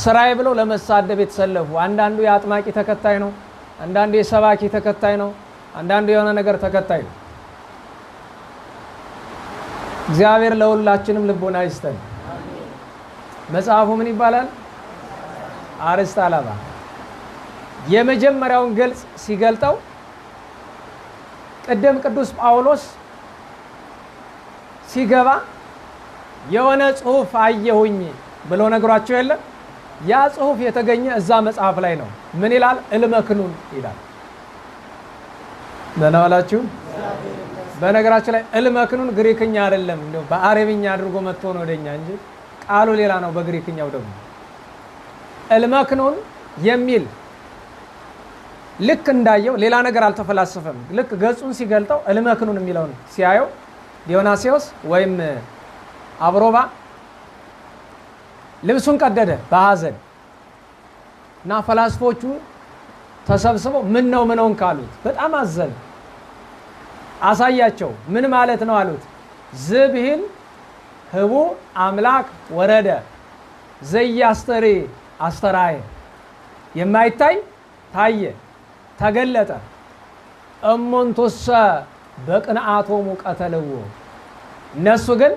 Speaker 1: ስራዬ ብለው ለመሳደብ የተሰለፉ። አንዳንዱ የአጥማቂ ተከታይ ነው፣ አንዳንዱ የሰባኪ ተከታይ ነው፣ አንዳንዱ የሆነ ነገር ተከታይ ነው። እግዚአብሔር ለሁላችንም ልቦና ይስጠን። መጽሐፉ ምን ይባላል? አርስተ አላባ የመጀመሪያውን ገልጽ ሲገልጠው ቀደም ቅዱስ ጳውሎስ ሲገባ የሆነ ጽሑፍ አየሁኝ ብሎ ነግሯቸው የለ? ያ ጽሑፍ የተገኘ እዛ መጽሐፍ ላይ ነው። ምን ይላል? እልመክኑን ይላል። ደህና ዋላችሁ። በነገራችን ላይ እልመክኑን ግሪክኛ አይደለም እንደው በአረብኛ አድርጎ መጥቶ ነው ወደኛ እንጂ ቃሉ ሌላ ነው። በግሪክኛው ደግሞ እልመክኑን የሚል ልክ እንዳየው ሌላ ነገር አልተፈላሰፈም። ልክ ገጹን ሲገልጠው እልመክኑን የሚለውን ሲያየው ዲዮናሲዮስ ወይም አብሮባ ልብሱን ቀደደ በሐዘን እና ፈላስፎቹ ተሰብስበው ምን ነው ካሉት በጣም አዘን አሳያቸው። ምን ማለት ነው አሉት። ዝብሂል ህቡ አምላክ ወረደ ዘያስተሪ አስተራየ የማይታይ ታየ ተገለጠ እሞንቶሰ በቅንዓቶሙ ቀተልዎ እነሱ ግን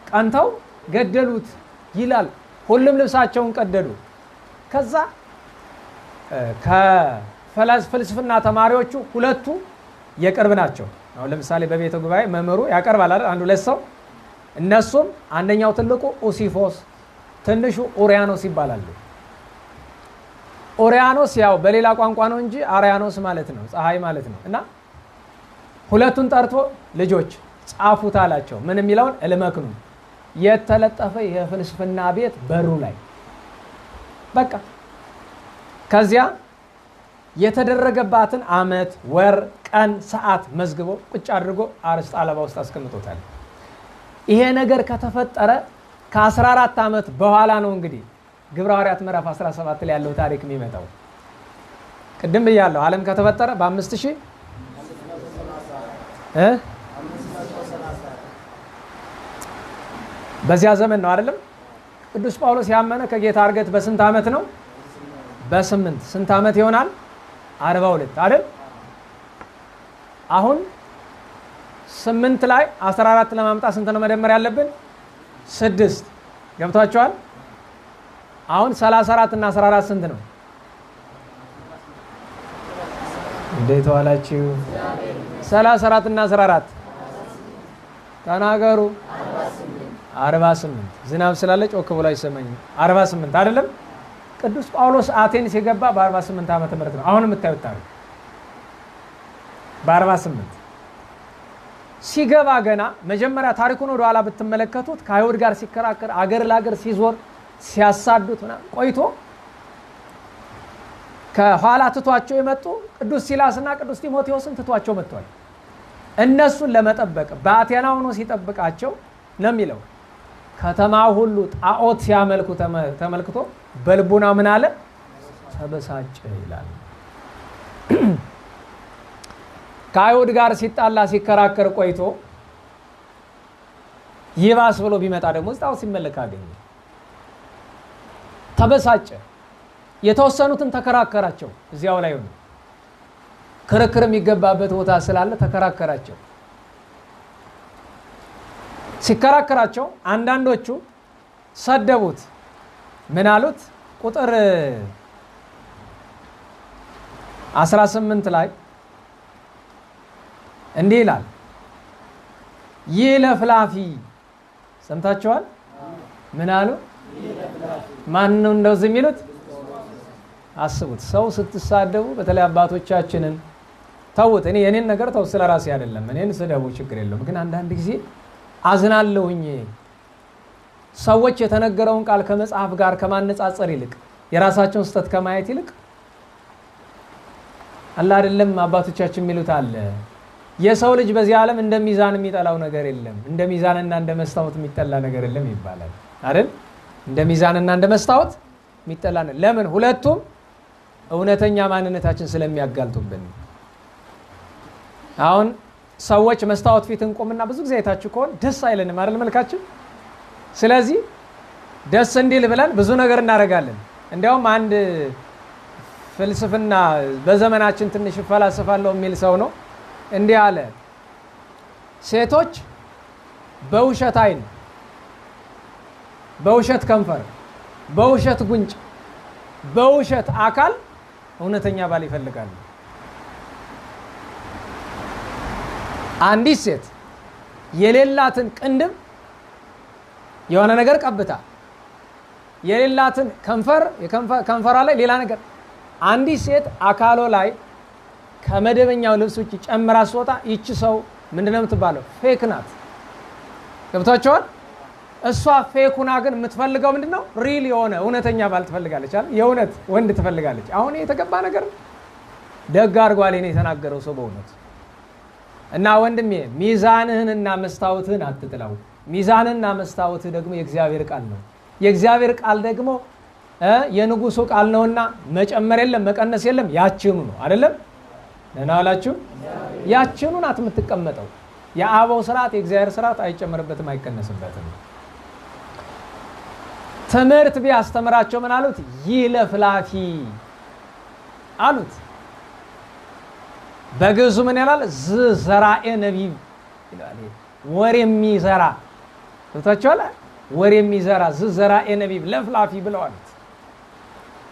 Speaker 1: ቀንተው ገደሉት ይላል። ሁሉም ልብሳቸውን ቀደዱ። ከዛ ከፍልስፍና ተማሪዎቹ ሁለቱ የቅርብ ናቸው። አሁን ለምሳሌ በቤተ ጉባኤ መምህሩ ያቀርባል አይደል? አንዱ ለሰው እነሱም አንደኛው ትልቁ ኡሲፎስ ትንሹ ኡሪያኖስ ይባላሉ። ኡሪያኖስ ያው በሌላ ቋንቋ ነው እንጂ አርያኖስ ማለት ነው ፀሐይ ማለት ነው። እና ሁለቱን ጠርቶ ልጆች ጻፉት አላቸው። ምን የሚለውን እልመክኑ የተለጠፈ የፍልስፍና ቤት በሩ ላይ በቃ ከዚያ የተደረገባትን አመት ወር ቀን ሰዓት መዝግቦ ቁጭ አድርጎ አርስተ አለባ ውስጥ አስቀምጦታል። ይሄ ነገር ከተፈጠረ ከ14 አመት በኋላ ነው እንግዲህ ግብረ ሐዋርያት ምዕራፍ 17 ላይ ያለው ታሪክ የሚመጣው። ቅድም ብያለሁ ዓለም ከተፈጠረ በ5000 በዚያ ዘመን ነው አይደለም? ቅዱስ ጳውሎስ ያመነ ከጌታ እርገት በስንት አመት ነው? በ8 ስንት አመት ይሆናል? 42 አይደል? አሁን 8 ላይ 14 ለማምጣት ስንት ነው መደመር ያለብን? 6 ገብቷቸዋል? አሁን 34 እና 14 ስንት ነው? እንዴት ዋላችሁ? 34 እና 14 ተናገሩ። 48 ዝናብ ስላለ ጮክ ብሎ አይሰማኝም። 48 አይደለም? ቅዱስ ጳውሎስ አቴንስ የገባ በ48 ዓመተ ምህረት ነው። አሁን የምታዩት ታሪክ በ48 ሲገባ ገና መጀመሪያ ታሪኩን ወደ ኋላ ብትመለከቱት ከአይሁድ ጋር ሲከራከር አገር ለአገር ሲዞር ሲያሳዱት ቆይቶ ከኋላ ትቷቸው የመጡ ቅዱስ ሲላስና ቅዱስ ጢሞቴዎስን ትቷቸው መጥቷል። እነሱን ለመጠበቅ በአቴና ሆኖ ሲጠብቃቸው ነው የሚለው። ከተማው ሁሉ ጣዖት ሲያመልኩ ተመልክቶ በልቡና ምን አለ? ተበሳጨ ይላል። ከአይሁድ ጋር ሲጣላ ሲከራከር ቆይቶ ይባስ ብሎ ቢመጣ ደግሞ ጣዖት ሲመለክ አገኘ። ተበሳጨ። የተወሰኑትን ተከራከራቸው። እዚያው ላይ ሆነ ክርክር የሚገባበት ቦታ ስላለ ተከራከራቸው። ሲከራከራቸው አንዳንዶቹ ሰደቡት። ምን አሉት? ቁጥር 18 ላይ እንዲህ ይላል። ይህ ለፍላፊ ሰምታችኋል? ምን አሉ? ማን ነው እንደዚህ የሚሉት? አስቡት። ሰው ስትሳደቡ በተለይ አባቶቻችንን ተውት። እኔ የኔን ነገር ተው፣ ስለራሴ አይደለም። እኔን ስደቡ ችግር የለውም። ግን አንዳንድ ጊዜ አዝናለሁኝ። ሰዎች የተነገረውን ቃል ከመጽሐፍ ጋር ከማነጻጸር ይልቅ የራሳቸውን ስተት ከማየት ይልቅ አላ አይደለም አባቶቻችን የሚሉት አለ። የሰው ልጅ በዚህ ዓለም እንደ ሚዛን የሚጠላው ነገር የለም፣ እንደ ሚዛንና እንደ መስታወት የሚጠላ ነገር የለም ይባላል አይደል? እንደ ሚዛንና እንደ መስታወት የሚጠላ ነው። ለምን? ሁለቱም እውነተኛ ማንነታችን ስለሚያጋልጡብን። አሁን ሰዎች መስታወት ፊት እንቆምና ብዙ ጊዜ አይታችሁ ከሆነ ደስ አይለንም አይደል መልካችን። ስለዚህ ደስ እንዲል ብለን ብዙ ነገር እናደርጋለን። እንዲያውም አንድ ፍልስፍና በዘመናችን ትንሽ ፈላስፋለሁ የሚል ሰው ነው እንዲህ አለ። ሴቶች በውሸት አይን፣ በውሸት ከንፈር፣ በውሸት ጉንጭ፣ በውሸት አካል እውነተኛ ባል ይፈልጋሉ። አንዲት ሴት የሌላትን ቅንድብ የሆነ ነገር ቀብታ የሌላትን ከንፈር ከንፈራ ላይ ሌላ ነገር አንዲት ሴት አካሎ ላይ ከመደበኛው ልብስ ውጪ ጨምራ ስትወጣ ይቺ ሰው ምንድነው የምትባለው? ፌክ ናት። ገብቷቸዋል? እሷ ፌኩና ግን የምትፈልገው ምንድነው? ሪል የሆነ እውነተኛ ባል ትፈልጋለች አይደል? የእውነት ወንድ ትፈልጋለች። አሁን የተገባ ነገር ደግ አድርጓል እኔ የተናገረው ሰው በእውነት። እና ወንድሜ ሚዛንህንና መስታወትህን አትጥላው። ሚዛንህና መስታወትህ ደግሞ የእግዚአብሔር ቃል ነው። የእግዚአብሔር ቃል ደግሞ የንጉሱ ቃል ነውና መጨመር የለም መቀነስ የለም፣ ያችኑ ነው አይደለም? ደህና ዋላችሁ። ያችኑ ናት የምትቀመጠው። የአበው ስርዓት የእግዚአብሔር ስርዓት አይጨመርበትም አይቀነስበትም። ትምህርት ቢያስተምራቸው ምን አሉት? ይለፍላፊ አሉት። በግዕዙ ምን ይላል? ዘራኤ ነቢብ ይላል። ወሬ የሚዘራ ተታቸዋል። ወሬ የሚዘራ ዘራኤ ነቢብ ለፍላፊ ብለው አሉት።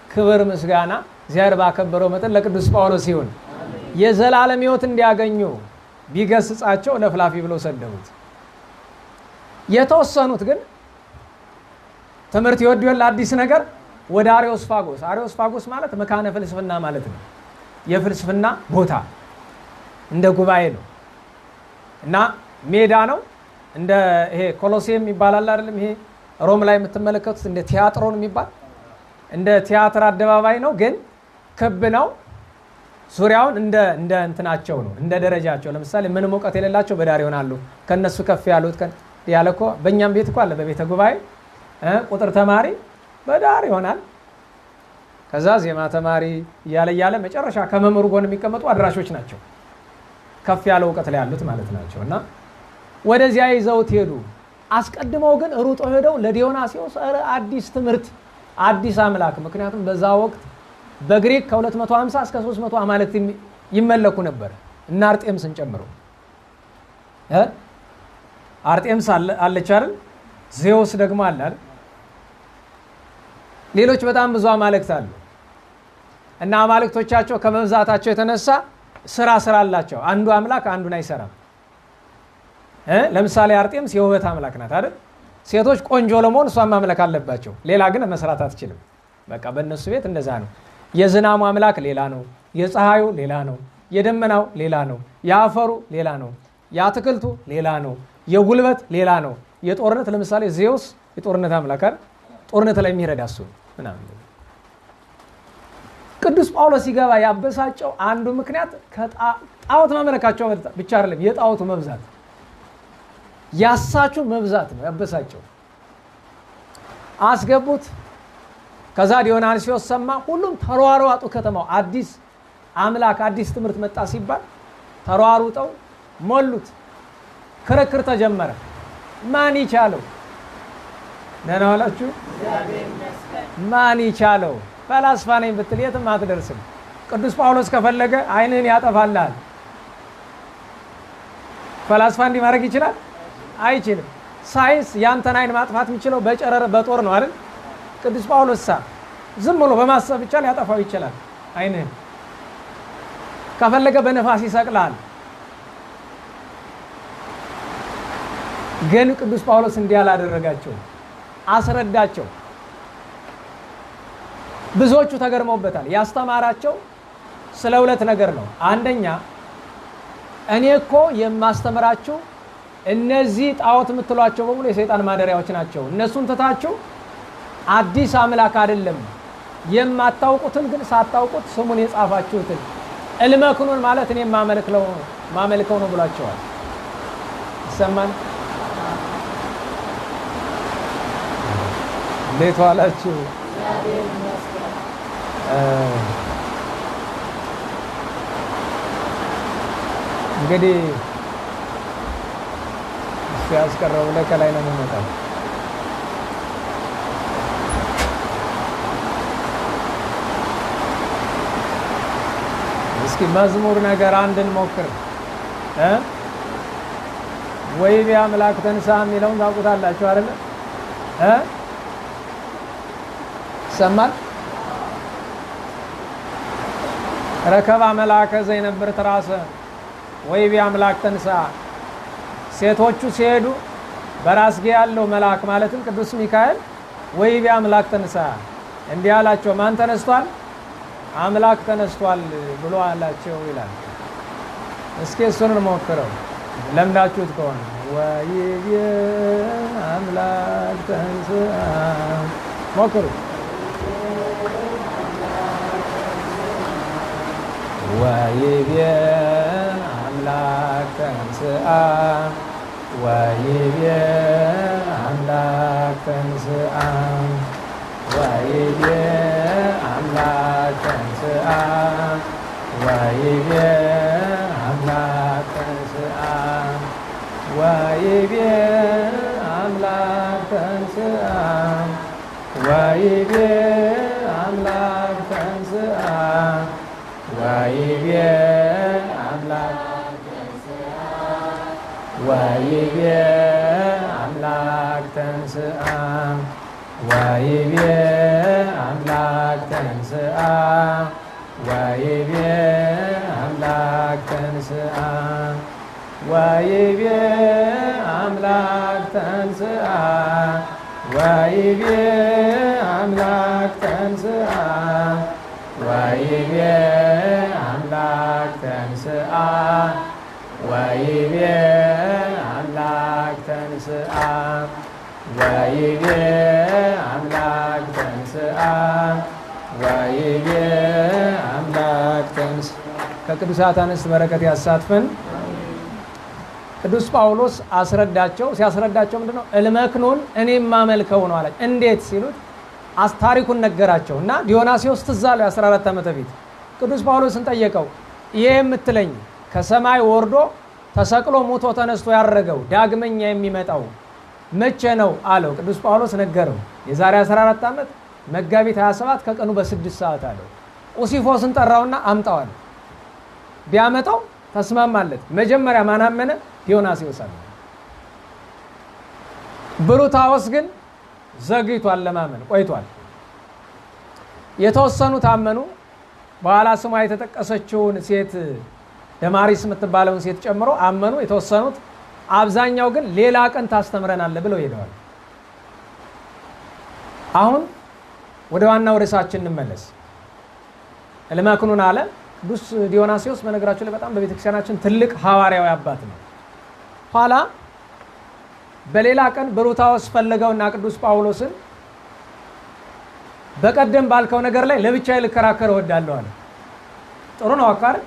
Speaker 1: ክብር ምስጋና እግዚአብሔር ባከበረው መጠን ለቅዱስ ጳውሎስ ይሁን። የዘላለም ሕይወት እንዲያገኙ ቢገስጻቸው ለፍላፊ ብለው ሰደቡት። የተወሰኑት ግን ትምህርት ይወዱ ለአዲስ ነገር ወደ አሪዮስፋጎስ። አሪዮስፋጎስ ማለት መካነ ፍልስፍና ማለት ነው። የፍልስፍና ቦታ እንደ ጉባኤ ነው እና ሜዳ ነው። እንደ ይሄ ኮሎሲየም ይባላል አይደለም? ይሄ ሮም ላይ የምትመለከቱት እንደ ቲያትሮን የሚባል እንደ ቲያትር አደባባይ ነው፣ ግን ክብ ነው። ዙሪያውን እንደ እንትናቸው ነው፣ እንደ ደረጃቸው። ለምሳሌ ምንም እውቀት የሌላቸው በዳር ይሆናሉ። ከነሱ ከፍ ያሉት ያለኮ በእኛም ቤት እኮ አለ። በቤተ ጉባኤ ቁጥር ተማሪ በዳር ይሆናል። ከዛ ዜማ ተማሪ እያለ መጨረሻ ከመምህሩ ጎን የሚቀመጡ አድራሾች ናቸው። ከፍ ያለ እውቀት ላይ ያሉት ማለት ናቸው። እና ወደዚያ ይዘውት ሄዱ። አስቀድመው ግን ሩጦ ሄደው ለዲዮናስዮስ አዲስ ትምህርት አዲስ አምላክ። ምክንያቱም በዛ ወቅት በግሪክ ከ250 እስከ 300 አማልክት ይመለኩ ነበር እና አርጤምስን ጨምሮ አርጤምስ አለች አይደል? ዜውስ ደግሞ አለ አይደል? ሌሎች በጣም ብዙ አማልክት አሉ እና አማልክቶቻቸው ከመብዛታቸው የተነሳ ስራ አላቸው። አንዱ አምላክ አንዱን አይሰራም። ለምሳሌ አርጤምስ የውበት አምላክ ናት አይደል? ሴቶች ቆንጆ ለመሆን እሷን ማምለክ አለባቸው። ሌላ ግን መስራት አትችልም። በቃ በእነሱ ቤት እንደዛ ነው። የዝናሙ አምላክ ሌላ ነው፣ የፀሐዩ ሌላ ነው፣ የደመናው ሌላ ነው፣ የአፈሩ ሌላ ነው፣ የአትክልቱ ሌላ ነው፣ የጉልበት ሌላ ነው። የጦርነት ለምሳሌ ዜውስ የጦርነት አምላክ አይደል? ጦርነት ላይ የሚረዳ እሱ ምናምን። ቅዱስ ጳውሎስ ሲገባ ያበሳጨው አንዱ ምክንያት ጣዖት ማምለካቸው ብቻ አይደለም፣ የጣዖቱ መብዛት ያሳቹ መብዛት ነው ያበሳጨው። አስገቡት። ከዛ ዲዮናስዮስ ሰማ። ሁሉም ተሯሯጡ። ከተማው አዲስ አምላክ አዲስ ትምህርት መጣ ሲባል ተሯሩጠው ሞሉት። ክርክር ተጀመረ። ማን ይቻለው? ደህና ዋላችሁ። ማን ይቻለው? ፈላስፋ ነኝ ብትል የትም አትደርስም። ቅዱስ ጳውሎስ ከፈለገ ዓይንህን ያጠፋልሃል። ፈላስፋ እንዲህ ማድረግ ይችላል? አይችልም። ሳይንስ ያንተን ዓይን ማጥፋት የሚችለው በጨረር በጦር ነው አይደል? ቅዱስ ጳውሎስ ዝም ብሎ በማሰብ ብቻ ሊያጠፋው ይችላል። ዓይንህን ከፈለገ በነፋስ ይሰቅላል። ግን ቅዱስ ጳውሎስ እንዲህ አላደረጋቸው፣ አስረዳቸው። ብዙዎቹ ተገርመውበታል። ያስተማራቸው ስለ ሁለት ነገር ነው። አንደኛ እኔ እኮ የማስተምራችሁ እነዚህ ጣዖት የምትሏቸው በሙሉ የሰይጣን ማደሪያዎች ናቸው። እነሱን ትታችሁ አዲስ አምላክ አይደለም የማታውቁትን ግን ሳታውቁት ስሙን የጻፋችሁትን እልመክኑን ማለት እኔ ማመልከው ነው ብሏቸዋል። ይሰማል? እንዴት ዋላችሁ? እንግዲህ ያስቀረው ለከላይ ነው የሚመጣው። እስኪ መዝሙር ነገር አንድን ሞክር። ወይቤ አምላክ ተንሥአ የሚለውን ታውቁታላችሁ አይደል? ሰማል? ረከባ መልአከ ዘይነብር ትራሰ ወይቤ አምላክ ተንሥአ። ሴቶቹ ሲሄዱ በራስጌ ያለው መልአክ ማለትም ቅዱስ ሚካኤል ወይቤ አምላክ ተንሥአ እንዲህ አላቸው። ማን ተነስቷል? አምላክ ተነስቷል ብሎ አላቸው ይላል። እስኪ እሱን እንሞክረው ለምዳችሁት ከሆነ ወይቤ አምላክ ተንሥአ ሞክሩ። ወይቤ አምላክ ተንሥአ ወይቤ አምላክ ተንሥአ ወይቤ አምላክ ተንሥአ ወይቤ አምላክ ተንሥአ ወይቤ አምላክ ተንሥአ ወይቤ አምላክ ተንሥአ ወይቤ አምላክ ወይቤ አምላክ ተንሥአ ወይቤ አምላክ ተንሥአ ወይቤ አምላክ ተንሥአ ወይቤ አምላክ ተንሥአ ወይቤ አምላክ ተንሥአ ወይቤ አምላክ ተንሥአ ወይቤ አምላክ ተንሥአ ወይቤ አምላክ ተንሥአ ወይቤ አምላክ ተንሥአ። ከቅዱሳት አንስት በረከት ያሳትፈን። ቅዱስ ጳውሎስ አስረዳቸው። ሲያስረዳቸው ምንድነው? እልመክኑን እኔ የማመልከው ነው አላቸው። እንዴት ሲሉት ታሪኩን ነገራቸው እና ዲዮናስዮስ ትዝ አለው። 14 ዓመት በፊት ቅዱስ ጳውሎስን ጠየቀው። ይሄ የምትለኝ ከሰማይ ወርዶ ተሰቅሎ ሙቶ ተነስቶ ያረገው ዳግመኛ የሚመጣው መቼ ነው አለው። ቅዱስ ጳውሎስ ነገረው። የዛሬ 14 ዓመት መጋቢት 27 ከቀኑ በ6 ሰዓት አለው። ኡሲፎስን ጠራውና አምጣዋል። ቢያመጣው ተስማማለት። መጀመሪያ ማን አመነ? ዲዮናስዮስ አመነ። ብሩታዎስ ግን ዘግይቷል፣ ለማመን ቆይቷል። የተወሰኑት አመኑ። በኋላ ስሟ የተጠቀሰችውን ሴት ደማሪስ የምትባለውን ሴት ጨምሮ አመኑ የተወሰኑት። አብዛኛው ግን ሌላ ቀን ታስተምረናል ብለው ሄደዋል። አሁን ወደ ዋናው ርዕሳችን እንመለስ። እልመክኑን አለ። ቅዱስ ዲዮናስዮስ በነገራችን ላይ በጣም በቤተክርስቲያናችን ትልቅ ሐዋርያዊ አባት ነው። ኋላ በሌላ ቀን ብሩታዎስ ፈለገውና ቅዱስ ጳውሎስን በቀደም ባልከው ነገር ላይ ለብቻዬ ልከራከር እወዳለሁ አለ። ጥሩ ነው አካር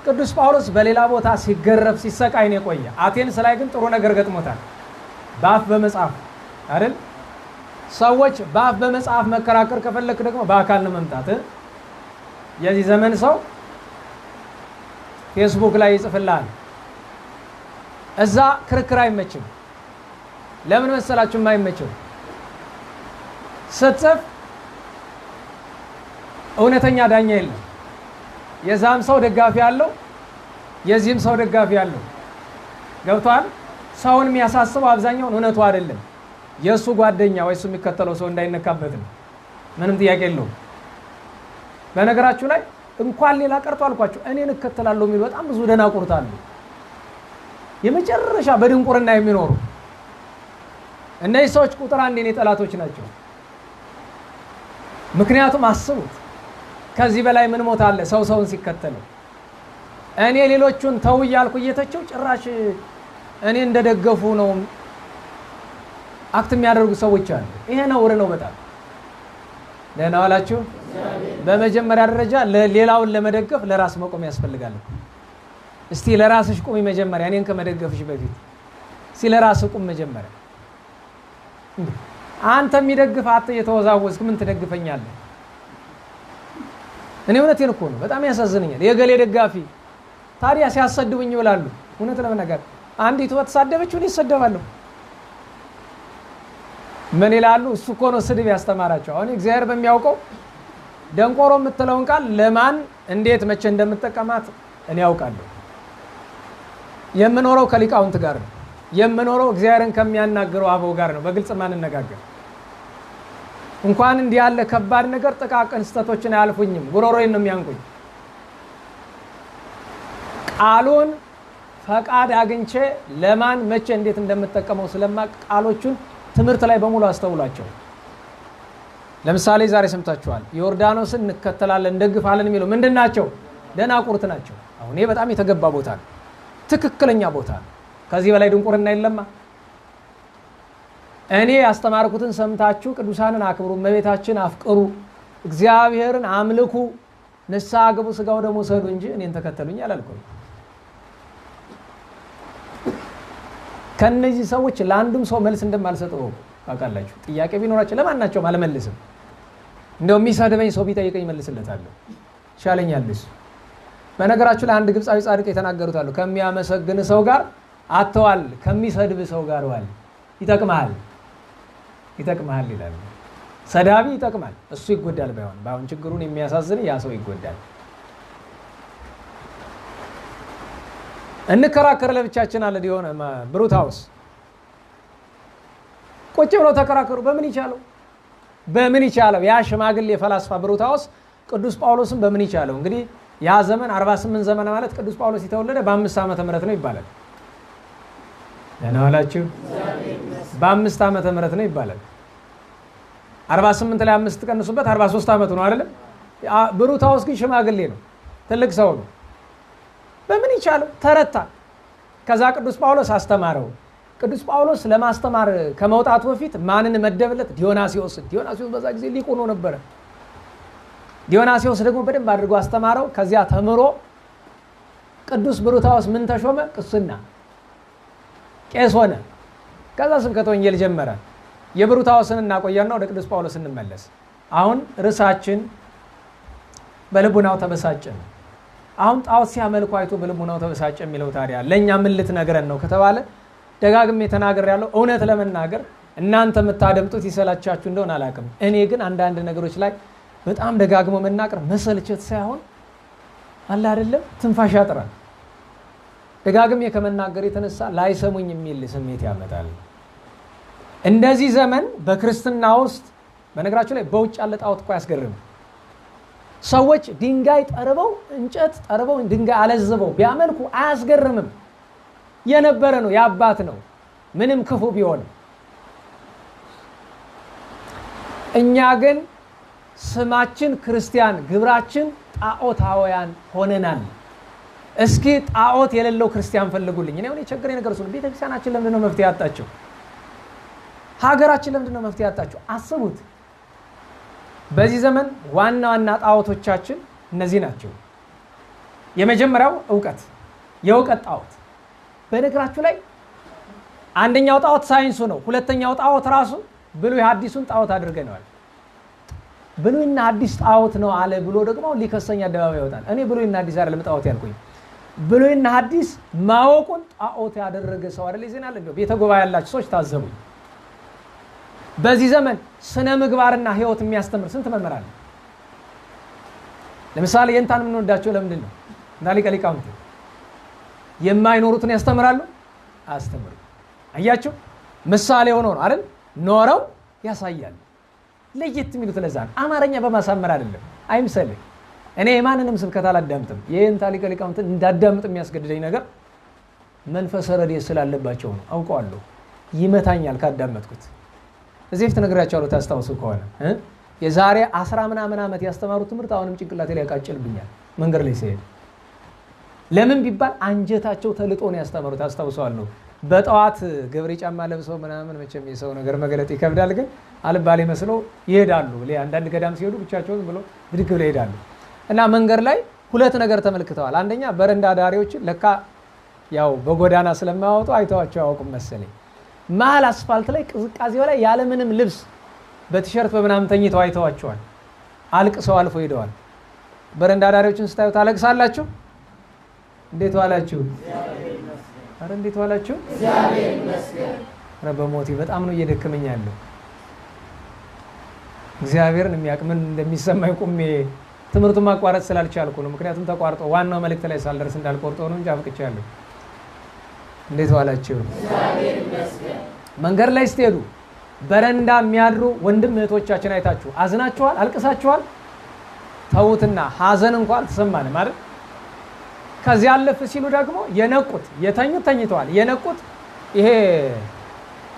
Speaker 1: ቅዱስ ጳውሎስ በሌላ ቦታ ሲገረፍ ሲሰቃይ ነው የቆየ። አቴንስ ላይ ግን ጥሩ ነገር ገጥሞታል። በአፍ በመጽሐፍ አይደል? ሰዎች በአፍ በመጽሐፍ መከራከር ከፈለክ ደግሞ በአካል ነው መምጣት። የዚህ ዘመን ሰው ፌስቡክ ላይ ይጽፍልሃል። እዛ ክርክር አይመችም። ለምን መሰላችሁ የማይመችው? ስትጽፍ እውነተኛ ዳኛ የለም። የዛም ሰው ደጋፊ አለው፣ የዚህም ሰው ደጋፊ አለው። ገብቷል? ሰውን የሚያሳስበው አብዛኛውን እውነቱ አይደለም፣ የእሱ ጓደኛ ወይ እሱ የሚከተለው ሰው እንዳይነካበት ነው። ምንም ጥያቄ የለውም። በነገራችሁ ላይ እንኳን ሌላ ቀርቶ አልኳችሁ እኔን እከተላለሁ የሚሉ በጣም ብዙ ደናቁርት አሉ። የመጨረሻ በድንቁርና የሚኖሩ እነዚህ ሰዎች ቁጥር አንድ የኔ ጠላቶች ናቸው። ምክንያቱም አስቡት፣ ከዚህ በላይ ምን ሞት አለ ሰው ሰውን ሲከተለው? እኔ ሌሎቹን ተው እያልኩ እየተቸው ጭራሽ እኔ እንደደገፉ ነው አክት የሚያደርጉ ሰዎች አሉ። ይሄ ነውር ነው በጣም። ደህና ዋላችሁ። በመጀመሪያ ደረጃ ሌላውን ለመደገፍ ለራስ መቆም ያስፈልጋል። እስቲ ለራስሽ ቁሚ መጀመሪያ፣ እኔን ከመደገፍሽ በፊት እስቲ ለራስህ ቁም መጀመሪያ። አንተ የሚደግፍ አጥ የተወዛወዝክ ምን ትደግፈኛለህ? እኔ እውነቴን እኮ ነው፣ በጣም ያሳዝነኛል። የገሌ ደጋፊ ታዲያ ሲያሰድቡኝ ይውላሉ። እውነት ለመናገር አንዲቱ በተሳደበችው እኔ እሰደባለሁ። ምን ይላሉ? እሱ እኮ ነው ስድብ ያስተማራቸው። አሁን እግዚአብሔር በሚያውቀው ደንቆሮ የምትለውን ቃል ለማን እንዴት መቼ እንደምጠቀማት እኔ ያውቃለሁ። የምኖረው ከሊቃውንት ጋር ነው። የምኖረው እግዚአብሔርን ከሚያናግረው አበው ጋር ነው። በግልጽ ማንነጋገር እንኳን እንዲህ ያለ ከባድ ነገር ጥቃቅን ስተቶችን አያልፉኝም። ጉሮሮዬን ነው የሚያንቁኝ። ቃሉን ፈቃድ አግኝቼ ለማን መቼ እንዴት እንደምጠቀመው ስለማቅ ቃሎቹን ትምህርት ላይ በሙሉ አስተውላቸው። ለምሳሌ ዛሬ ሰምታችኋል። ዮርዳኖስን እንከተላለን እንደግፋለን የሚለው ምንድናቸው? ደናቁርት ናቸው። አሁን ይሄ በጣም የተገባ ቦታ ነው፣ ትክክለኛ ቦታ ነው። ከዚህ በላይ ድንቁርና የለማ። እኔ ያስተማርኩትን ሰምታችሁ ቅዱሳንን አክብሩ፣ እመቤታችን አፍቅሩ፣ እግዚአብሔርን አምልኩ፣ ንስሐ ግቡ፣ ስጋው ደግሞ ሰዱ እንጂ እኔን ተከተሉኝ አላልኩም። ከነዚህ ሰዎች ለአንዱም ሰው መልስ እንደማልሰጠው ታውቃላችሁ። ጥያቄ ቢኖራቸው ለማናቸውም አልመልስም። እንደው የሚሰድበኝ ሰው ቢጠይቀኝ መልስለታለሁ፣ ይሻለኛል እሱ። በነገራችሁ ላይ አንድ ግብፃዊ ጻድቅ የተናገሩት አሉ። ከሚያመሰግን ሰው ጋር አተዋል፣ ከሚሰድብ ሰው ጋር ዋል። ይጠቅማል ይላሉ። ሰዳቢ ይጠቅማል፣ እሱ ይጎዳል። ባይሆን ችግሩን የሚያሳዝን ያ ሰው ይጎዳል። እንከራከር ለብቻችን አለ የሆነ ብሩት ሃውስ ቁጭ ብለው ተከራከሩ። በምን ይቻለው ያ ሽማግሌ የፈላስፋ ብሩት ሃውስ ቅዱስ ጳውሎስን በምን ይቻለው? እንግዲህ ያ ዘመን 48 ዘመን ማለት ቅዱስ ጳውሎስ የተወለደ በ5 ዓመተ ምህረት ነው ይባላል። ደህና ዋላችሁ። በ5 ዓመተ ምህረት ነው ይባላል። 48 ላይ 5 ቀንሱበት 43 ዓመቱ ነው አይደል? ብሩት ሃውስ ግን ሽማግሌ ነው፣ ትልቅ ሰው ነው። በምን ይቻለው? ተረታ። ከዛ ቅዱስ ጳውሎስ አስተማረው። ቅዱስ ጳውሎስ ለማስተማር ከመውጣቱ በፊት ማንን መደብለት? ዲዮናስዮስ በዛ ጊዜ ሊቁ ነው ነበረ። ዲዮናስዮስ ደግሞ በደንብ አድርጎ አስተማረው። ከዚያ ተምሮ ቅዱስ ብሩት ሃውስ ምን ተሾመ? ቅስና፣ ቄስ ሆነ። ከዛ ስብከተ ወንጌል ጀመረ። የብሩት ሃውስን እናቆየና ወደ ቅዱስ ጳውሎስ እንመለስ። አሁን ርዕሳችን በልቡናው ተበሳጨ ነው። አሁን ጣዖት ሲያመልኩ አይቶ በልቡናው ተበሳጨ የሚለው ታዲያ ለእኛ ምን ልትነግረን ነው ከተባለ ደጋግሜ ተናግሬያለሁ። እውነት ለመናገር እናንተ የምታደምጡት ይሰላቻችሁ እንደሆነ አላውቅም። እኔ ግን አንዳንድ ነገሮች ላይ በጣም ደጋግሞ መናገር መሰልቸት ሳይሆን አለ አይደለም ትንፋሽ ያጥራል። ደጋግሜ ከመናገር የተነሳ ላይሰሙኝ የሚል ስሜት ያመጣል። እንደዚህ ዘመን በክርስትና ውስጥ በነገራችሁ ላይ በውጭ ያለ ጣዖት እኮ አያስገርምም። ሰዎች ድንጋይ ጠርበው እንጨት ጠርበው ድንጋይ አለዝበው ቢያመልኩ አያስገርምም። የነበረ ነው፣ ያባት ነው፣ ምንም ክፉ ቢሆን። እኛ ግን ስማችን ክርስቲያን፣ ግብራችን ጣዖታውያን ሆነናል። እስኪ ጣዖት የሌለው ክርስቲያን ፈልጉልኝ። እኔ የቸገረኝ ነገር እሱ ነው። ቤተክርስቲያናችን ለምንድን ነው መፍትሄ ያጣቸው? ሀገራችን ለምንድን ነው መፍትሄ ያጣቸው? አስቡት። በዚህ ዘመን ዋና ዋና ጣዖቶቻችን እነዚህ ናቸው። የመጀመሪያው እውቀት፣ የእውቀት ጣዖት። በነገራችሁ ላይ አንደኛው ጣዖት ሳይንሱ ነው። ሁለተኛው ጣዖት ራሱ ብሉይ ሐዲሱን ጣዖት አድርገነዋል። ብሉይና ሐዲስ ጣዖት ነው አለ ብሎ ደግሞ ሊከሰኝ አደባባይ ይወጣል። እኔ ብሉይና ሐዲስ አይደለም ጣዖት ያልኩኝ። ብሉይና ሐዲስ ማወቁን ጣዖት ያደረገ ሰው አይደል ይዘናል። እንደው ቤተ ጉባኤ ያላችሁ ሰዎች ታዘቡ። በዚህ ዘመን ስነ ምግባርና ህይወት የሚያስተምር ስንት መምህር አለ። ለምሳሌ የእንታን የምንወዳቸው ለምንድን ነው? ሊቀ ሊቃውንት የማይኖሩትን ያስተምራሉ? አስተምሩ። አያችሁ፣ ምሳሌ ሆኖ ነው አይደል? ኖረው ያሳያሉ። ለየት የሚሉት ለዛ ነው። አማርኛ በማሳመር አይደለም፣ አይምሰልህ። እኔ የማንንም ስብከት አላዳምጥም። የእንታ ሊቀ ሊቃውንትን እንዳዳምጥ የሚያስገድደኝ ነገር መንፈሰ ረድኤት ስላለባቸው ነው። አውቀዋለሁ፣ ይመታኛል ካዳመጥኩት። እዚህ ፊት ነግራቸዋለሁ። ታስታውሱ ከሆነ የዛሬ 10 ምናምን ዓመት ያስተማሩት ትምህርት አሁንም ጭንቅላቴ ላይ ያቃጭልብኛል መንገድ ላይ ሲሄድ። ለምን ቢባል አንጀታቸው ተልጦ ነው ያስተማሩት። አስታውሰዋለሁ። በጠዋት ገብሬ ጫማ ለብሰው ምናምን መቼም የሰው ነገር መገለጥ ይከብዳል፣ ግን አልባሌ መስለው ይሄዳሉ። አንዳንድ ገዳም ሲሄዱ ብቻቸውን ብሎ ብድግ ብለው ይሄዳሉ። እና መንገድ ላይ ሁለት ነገር ተመልክተዋል። አንደኛ በረንዳ ዳሪዎችን ለካ ያው በጎዳና ስለማያወጡ አይተዋቸው አያውቁም መሰለኝ። መሀል አስፋልት ላይ ቅዝቃዜው ላይ ያለምንም ልብስ በቲሸርት በምናምን ተኝተው አይተዋቸዋል። አልቅሰው አልፎ ሄደዋል። በረንዳ ዳሪዎችን ስታዩ ታለቅሳላችሁ? እንዴት ዋላችሁ? አረ እንዴት ዋላችሁ? እግዚአብሔር ይመስገን። አረ በሞቴ በጣም ነው እየደከመኝ ያለው። እግዚአብሔርን የሚያውቅ ምን እንደሚሰማኝ ቁሜ ትምህርቱን ማቋረጥ ስላልቻልኩ ነው። ምክንያቱም ተቋርጦ ዋናው መልእክት ላይ ሳልደርስ እንዳልቆርጠው ነው እንጂ አብቅቻለሁ። እንዴት ዋላችሁ? እግዚአብሔር ይመስገን። መንገድ ላይ ስትሄዱ በረንዳ የሚያድሩ ወንድም እህቶቻችን አይታችሁ አዝናችኋል? አልቅሳችኋል? ተውትና ሀዘን እንኳን አልተሰማንም አይደል? ከዚህ አለፍ ሲሉ ደግሞ የነቁት የተኙት ተኝተዋል። የነቁት ይሄ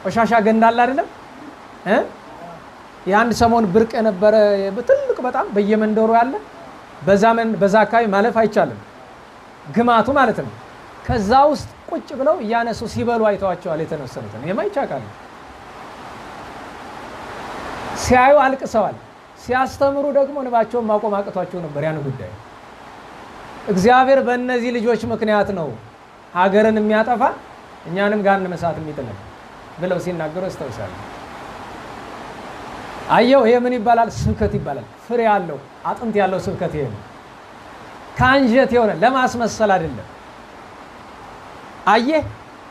Speaker 1: ቆሻሻ ገንዳ አለ አይደለም? የአንድ ሰሞን ብርቅ የነበረ በትልቅ በጣም በየመንደሩ ያለ በዛ አካባቢ ማለፍ አይቻልም፣ ግማቱ ማለት ነው። ከዛ ውስጥ ቁጭ ብለው እያነሱ ሲበሉ አይተዋቸዋል የተነሰኑትን። የማይቻቃል ሲያዩ አልቅሰዋል። ሲያስተምሩ ደግሞ እንባቸውን ማቆም አቅቷቸው ነበር ያን ጉዳይ። እግዚአብሔር በእነዚህ ልጆች ምክንያት ነው ሀገርን የሚያጠፋ እኛንም ገሃነመ እሳት የሚጥለን ብለው ሲናገሩ አስተውሳለሁ። አየው ይሄ ምን ይባላል? ስብከት ይባላል። ፍሬ ያለው አጥንት ያለው ስብከት ይሄ ነው። ካንጀት የሆነ ለማስመሰል አይደለም። አየህ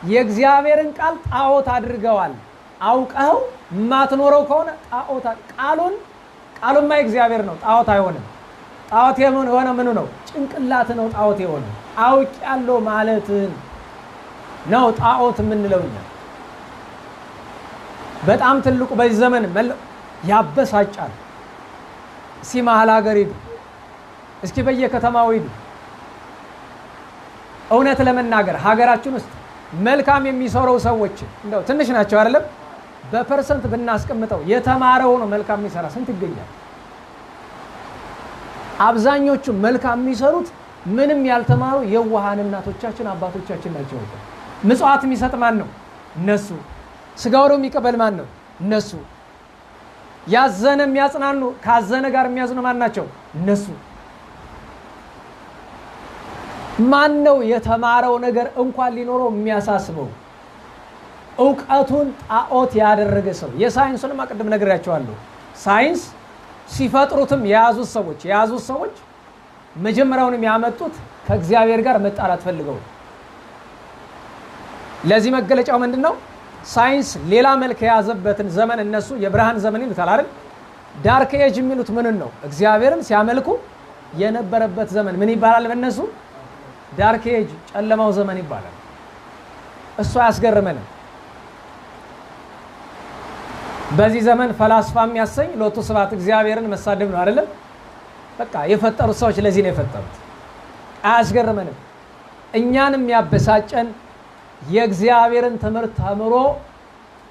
Speaker 1: የእግዚአብሔርን ቃል ጣዖት አድርገዋል። አውቀው ማትኖረው ከሆነ ጣዖት ቃሉማ የእግዚአብሔር ነው፣ ጣዖት አይሆንም። ጣዖት የሆነ ምኑ ነው? ጭንቅላት ነው ጣዖት የሆነ። አውቅ ያለው ማለትን ነው ጣዖት የምንለው እኛ። በጣም ትልቁ በዚህ ዘመን ያበሳጫል። እስኪ መሀል ሀገር ሂዱ፣ እስኪ በየከተማው ሂዱ። እውነት ለመናገር ሀገራችን ውስጥ መልካም የሚሰራው ሰዎች እንደው ትንሽ ናቸው አይደለም? በፐርሰንት ብናስቀምጠው የተማረው ነው መልካም የሚሰራ ስንት ይገኛል? አብዛኞቹ መልካም የሚሰሩት ምንም ያልተማሩ የዋሃን እናቶቻችን አባቶቻችን ናቸው። ምጽዋት የሚሰጥ ማን ነው? እነሱ። ስጋው ደግሞ የሚቀበል ማን ነው? እነሱ። ያዘነ የሚያጽናኑ ካዘነ ጋር የሚያዝኑ ማን ናቸው? እነሱ። ማን ነው የተማረው ነገር እንኳን ሊኖረው የሚያሳስበው? ዕውቀቱን ጣዖት ያደረገ ሰው። የሳይንሱንም አቅድም ነግሬያቸዋለሁ። ሳይንስ ሲፈጥሩትም የያዙት ሰዎች መጀመሪያውንም ያመጡት ከእግዚአብሔር ጋር መጣላት ፈልገው። ለዚህ መገለጫው ምንድነው? ሳይንስ ሌላ መልክ የያዘበትን ዘመን እነሱ የብርሃን ዘመን ይሉታል አይደል? ዳርክ ኤጅ የሚሉት ምንን ነው? እግዚአብሔርን ሲያመልኩ የነበረበት ዘመን ምን ይባላል? በእነሱ ዳርክ ኤጅ ጨለማው ዘመን ይባላል። እሱ አያስገርመንም። በዚህ ዘመን ፈላስፋ የሚያሰኝ ሎቱ ስብሐት እግዚአብሔርን መሳደብ ነው አይደለም? በቃ የፈጠሩት ሰዎች ለዚህ ነው የፈጠሩት። አያስገርመንም። እኛንም ያበሳጨን የእግዚአብሔርን ትምህርት ተምሮ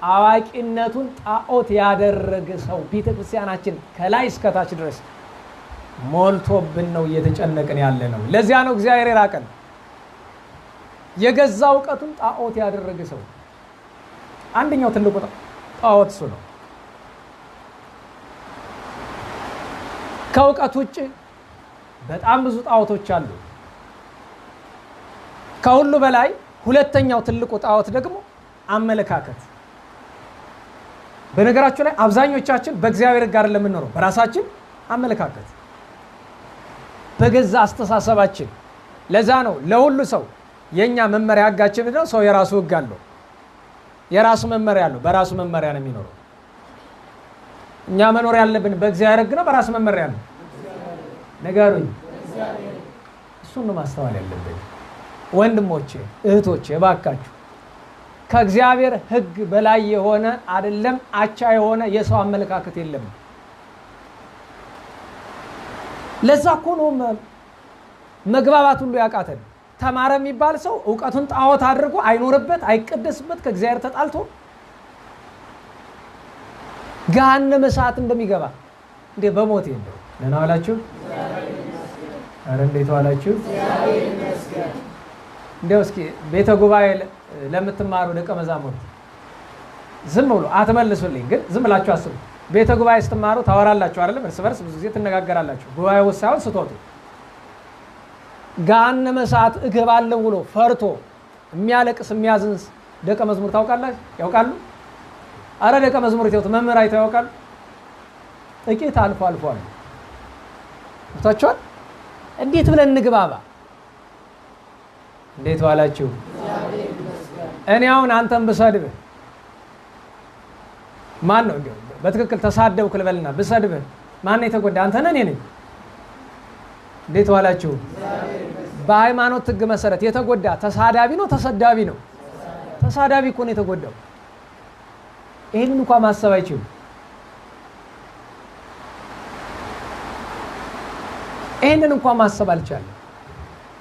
Speaker 1: አዋቂነቱን ጣዖት ያደረገ ሰው ቤተክርስቲያናችን ከላይ እስከታች ድረስ ሞልቶብን ነው እየተጨነቅን ያለ ነው። ለዚያ ነው እግዚአብሔር የራቀን። የገዛ ዕውቀቱን ጣዖት ያደረገ ሰው አንደኛው ትልቁ ጣዖት እሱ ነው። ከዕውቀት ውጭ በጣም ብዙ ጣዖቶች አሉ። ከሁሉ በላይ ሁለተኛው ትልቁ ጣዖት ደግሞ አመለካከት። በነገራችሁ ላይ አብዛኞቻችን በእግዚአብሔር ጋር ለምንኖረው በራሳችን አመለካከት በገዛ አስተሳሰባችን። ለዛ ነው ለሁሉ ሰው የኛ መመሪያ ህጋችን ነው። ሰው የራሱ ህግ አለው፣ የራሱ መመሪያ አለው። በራሱ መመሪያ ነው የሚኖረው። እኛ መኖር ያለብን በእግዚአብሔር ህግ ነው በራሱ መመሪያ ነው? ንገሩኝ። እሱን ነው ማስተዋል ያለብን። ወንድሞቼ እህቶቼ እባካችሁ ከእግዚአብሔር ህግ በላይ የሆነ አይደለም አቻ የሆነ የሰው አመለካከት የለም። ለዛ እኮ ነው መግባባት ሁሉ ያቃተን። ተማረ የሚባል ሰው ዕውቀቱን ጣዖት አድርጎ አይኖርበት አይቀደስበት ከእግዚአብሔር ተጣልቶ ገሃነመ እሳት እንደሚገባ እንዴ በሞት የለው። ደህና ዋላችሁ? ኧረ እንዴት ዋላችሁ? እንደው እስኪ ቤተ ጉባኤ ለምትማሩ ደቀ መዛሙርት ዝም ብሎ አትመልሱልኝ፣ ግን ዝም ብላችሁ አስቡ። ቤተ ጉባኤ ስትማሩ ታወራላችሁ አይደለም? እርስ በርስ ብዙ ጊዜ ትነጋገራላችሁ። ጉባኤው ሳይሆን ስትወጡ ገሃነመ እሳት እገባለሁ ብሎ ፈርቶ የሚያለቅስ የሚያዝን ደቀ መዝሙር ያውቃሉ? አረ ደቀ መዝሙር ይተውት መምህር አይተው ያውቃሉ? ጥቂት አልፎ አሉ። ታቻል እንዴት ብለን እንግባባ? እንዴት ዋላችሁ? እኔ አሁን አንተን ብሰድብህ ማን ነው እንደው በትክክል ተሳደብኩ ልበልና ብሰድብህ ማን ነው የተጎዳ? አንተ ነህ? እኔ ነኝ? እንዴት ዋላችሁ? በሃይማኖት ህግ መሰረት የተጎዳ ተሳዳቢ ነው ተሰዳቢ ነው? ተሳዳቢ እኮ ነው የተጎዳው። ይሄንን እንኳን ማሰብ አይችልም። ይሄንን እንኳን ማሰብ አልቻለም።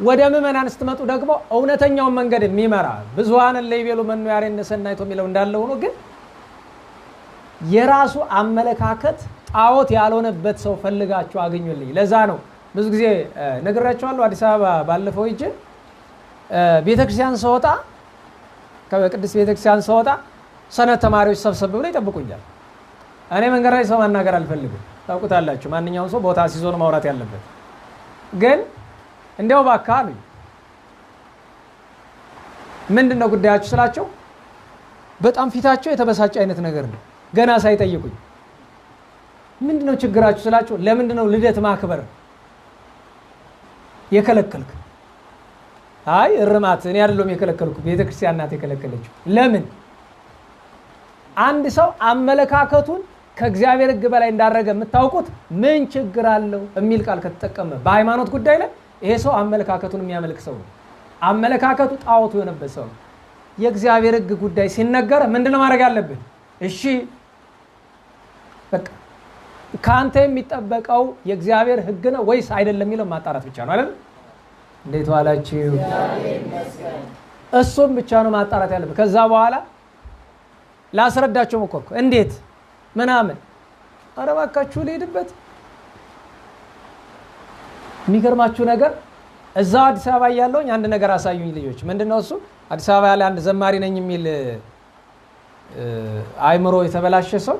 Speaker 1: ወደ ምዕመናን ስትመጡ ደግሞ እውነተኛውን መንገድ የሚመራ ብዙሃንን ለይቤሉ መኑ ያሬን ሰናይቶ የሚለው እንዳለ ሆኖ ግን
Speaker 2: የራሱ አመለካከት ጣዖት ያልሆነበት ሰው ፈልጋችሁ አገኙልኝ። ለዛ ነው ብዙ ጊዜ ነግራችኋለሁ። አዲስ አበባ ባለፈው ሂጄ ቤተክርስቲያን ስወጣ ከቅድስት ቤተክርስቲያን ስወጣ ሰንበት ተማሪዎች ሰብሰብ ብለው ይጠብቁኛል። እኔ መንገድ ላይ ሰው ማናገር አልፈልግም። ታውቁታላችሁ፣ ማንኛውም ሰው ቦታ ሲዞ ነው ማውራት ያለበት። ግን እንዲያው እባክህ አሉኝ። ምንድን ነው ጉዳያችሁ ስላቸው በጣም ፊታቸው የተበሳጨ አይነት ነገር ነው። ገና ሳይጠይቁኝ ምንድን ነው ችግራችሁ ስላቸው ለምንድን ነው ልደት ማክበር የከለከልክ? አይ እርማት እኔ አይደለም የከለከልኩ፣ ቤተክርስቲያን ናት የከለከለችው። ለምን? አንድ ሰው አመለካከቱን ከእግዚአብሔር ሕግ በላይ እንዳደረገ የምታውቁት ምን ችግር አለው የሚል ቃል ከተጠቀመ በሃይማኖት ጉዳይ ላይ ይሄ ሰው አመለካከቱን የሚያመልክ ሰው ነው። አመለካከቱ ጣዖቱ የሆነበት ሰው ነው። የእግዚአብሔር ሕግ ጉዳይ ሲነገር ምንድነው ማድረግ ያለብን? እሺ በቃ ካንተ የሚጠበቀው የእግዚአብሔር ሕግ ነው ወይስ አይደለም የሚለው ማጣራት ብቻ ነው አይደል? እንዴት ዋላችሁ? እሱም ብቻ ነው ማጣራት ያለብን። ከዛ በኋላ ላስረዳቸው ሞከርኩ። እንዴት ምናምን ኧረ እባካችሁ ልሄድበት። የሚገርማችሁ ነገር እዛው አዲስ አበባ ያለውኝ አንድ ነገር አሳዩኝ ልጆች። ምንድነው እሱ? አዲስ አበባ ያለ አንድ ዘማሪ ነኝ የሚል አይምሮ የተበላሸ ሰው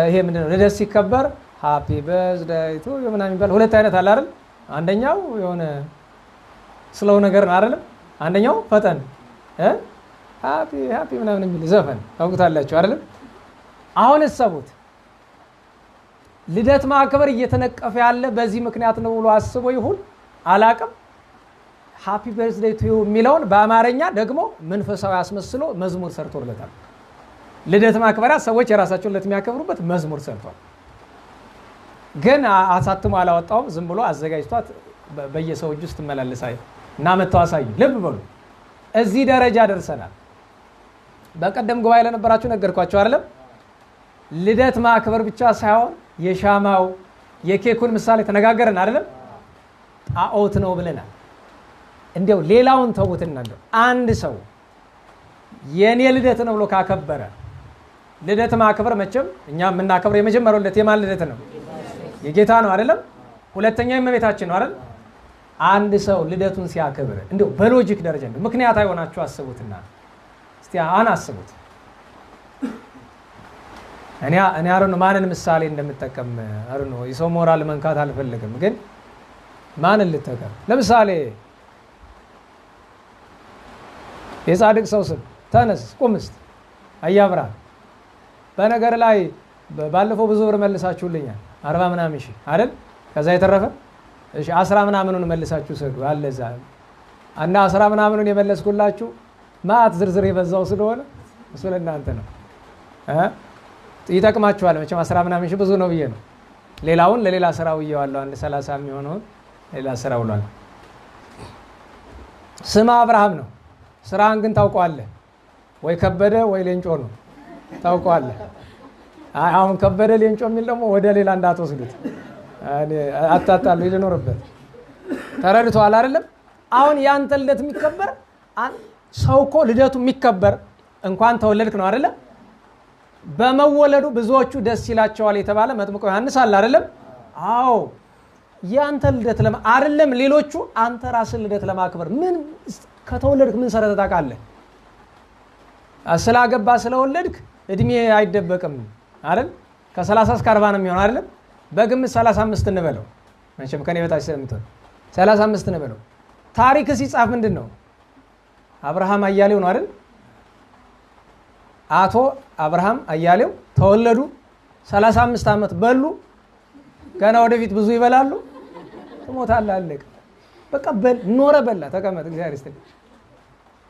Speaker 2: ይሄ ምንድነው ልደት ሲከበር ሃፒ በርዝዴይ ቱ ዩ ምናምን የሚባል ሁለት አይነት አለ አይደል? አንደኛው የሆነ ስለው ነገር ነው አይደል? አንደኛው ፈጠን ሃፒ ሃፒ ምናምን የሚል ዘፈን ታውቁታላችሁ አይደል? አሁን እሰቡት፣ ልደት ማክበር እየተነቀፈ ያለ በዚህ ምክንያት ነው ብሎ አስቦ ይሁን አላቅም። ሃፒ በርዝዴይ ቱ ዩ የሚለውን በአማርኛ ደግሞ መንፈሳዊ አስመስሎ መዝሙር ሰርቶለታል። ልደት ማክበሪያ ሰዎች የራሳቸውን ልደት የሚያከብሩበት መዝሙር ሰርቷል። ግን አሳትሞ አላወጣውም። ዝም ብሎ አዘጋጅቷት በየሰው እጅ ውስጥ ተመላለሳይ እና መተው አሳዩ። ልብ በሉ፣ እዚህ ደረጃ ደርሰናል። በቀደም ጉባኤ ለነበራችሁ ነገርኳችሁ አይደለም? ልደት ማክበር ብቻ ሳይሆን የሻማው የኬኩን ምሳሌ ተነጋገርን አይደለም? ጣዖት ነው ብለናል። እንዲያው ሌላውን ተውትና እንደው አንድ ሰው የኔ ልደት ነው ብሎ ካከበረ፣ ልደት ማክበር መቼም እኛ የምናከብር የመጀመሪያው ልደት የማን ልደት ነው? የጌታ ነው አይደለም? ሁለተኛው የእመቤታችን ነው አይደል? አንድ ሰው ልደቱን ሲያከብር እንደው በሎጂክ ደረጃ እንደው ምክንያት አይሆናችሁ አስቡትና እስቲ አናስቡት። እኔ አረን ማንን ምሳሌ እንደምጠቀም አረን ነው የሰው ሞራል መንካት አልፈልግም፣ ግን ማንን ልጠቀም? ለምሳሌ የጻድቅ ሰው ስም ተነስ ቁም እስቲ አያብራ። በነገር ላይ ባለፈው ብዙ ብር መልሳችሁልኛል 40 ምናምን ሺህ አይደል? ከዛ የተረፈ እሺ 10 ምናምኑን መልሳችሁ ሰዱ አለዛ እና 10 ምናምኑን የመለስኩላችሁ ማት ዝርዝር የበዛው ስለሆነ እሱ ለእናንተ ነው ይጠቅማችኋል። መቼም 10 ምናምን ሺህ ብዙ ነው ብዬ ነው። ሌላውን ለሌላ ስራ ውየዋለሁ። አንድ 30 የሚሆነውን ሌላ ስራ ውሏል። ስም አብርሃም ነው። ስራን ግን ታውቀዋለህ ወይ? ከበደ ወይ ሌንጮ ነው ታውቀዋለህ። አሁን ከበደ ሌንጮ የሚል ደግሞ ወደ ሌላ እንዳትወስዱት፣ አታጣሉ ይልኖርበት። ተረድቷል አይደለም? አሁን ያንተ ልደት የሚከበር ሰው እኮ ልደቱ የሚከበር እንኳን ተወለድክ ነው አይደለም? በመወለዱ ብዙዎቹ ደስ ይላቸዋል የተባለ መጥምቁ ዮሐንስ አለ አይደለም? አዎ ያንተ ልደት አይደለም ሌሎቹ አንተ ራስን ልደት ለማክበር ምን ከተወለድክ ምን ሰረተ ታውቃለህ? ስላገባ ስለወለድክ እድሜ አይደበቅም አይደል? ከ30 እስከ 40 ነው የሚሆነው አይደለም? በግምት 35 እንበለው፣ መቼም ከኔ በታች ስለምትሆን 35 እንበለው። ታሪክ ሲጻፍ ምንድን ነው? አብርሃም አያሌው ነው አይደል? አቶ አብርሃም አያሌው ተወለዱ፣ 35 ዓመት በሉ። ገና ወደፊት ብዙ ይበላሉ። ትሞታለህ፣ አለቀ በቃ። ኖረ በላ፣ ተቀመጥ። እግዚአብሔር ይስጥልኝ።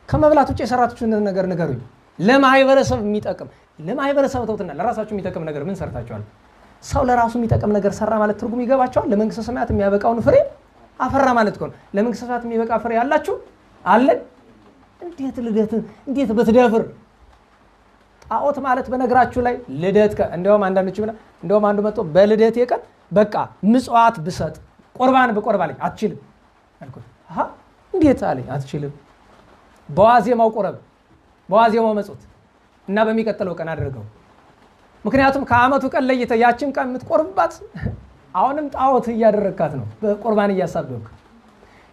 Speaker 2: ከመብላት ውጭ የሰራችሁት ነገር ንገሩኝ። ለማህበረሰብ የሚጠቅም ለማህበረሰብ ተውትና ለራሳችሁ የሚጠቅም ነገር ምን ሰርታችኋል? ሰው ለራሱ የሚጠቅም ነገር ሰራ ማለት ትርጉም ይገባቸዋል? ለመንግስተ ሰማያት የሚያበቃውን ፍሬ አፈራ ማለት ነው። ለመንግስተ ሰማያት የሚበቃ ፍሬ ያላችሁ አለን? እንዴት ልደትን እንዴት በትደፍር? ጣዖት ማለት በነገራችሁ ላይ ልደት እንደውም አንዳንዶች ብላ እንደውም አንዱ መጥቶ በልደት የቀን በቃ ምጽዋት ብሰጥ ቁርባን ብቆርባለኝ አትችልም አልኩት። አሃ እንዴት አለኝ። አትችልም። በዋዜማው ቁረብ፣ በዋዜማው መጾት እና በሚቀጥለው ቀን አድርገው። ምክንያቱም ከዓመቱ ቀን ለይተህ ያችን ቀን የምትቆርብባት አሁንም ጣዖት እያደረግካት ነው፣ በቁርባን እያሳበብክ።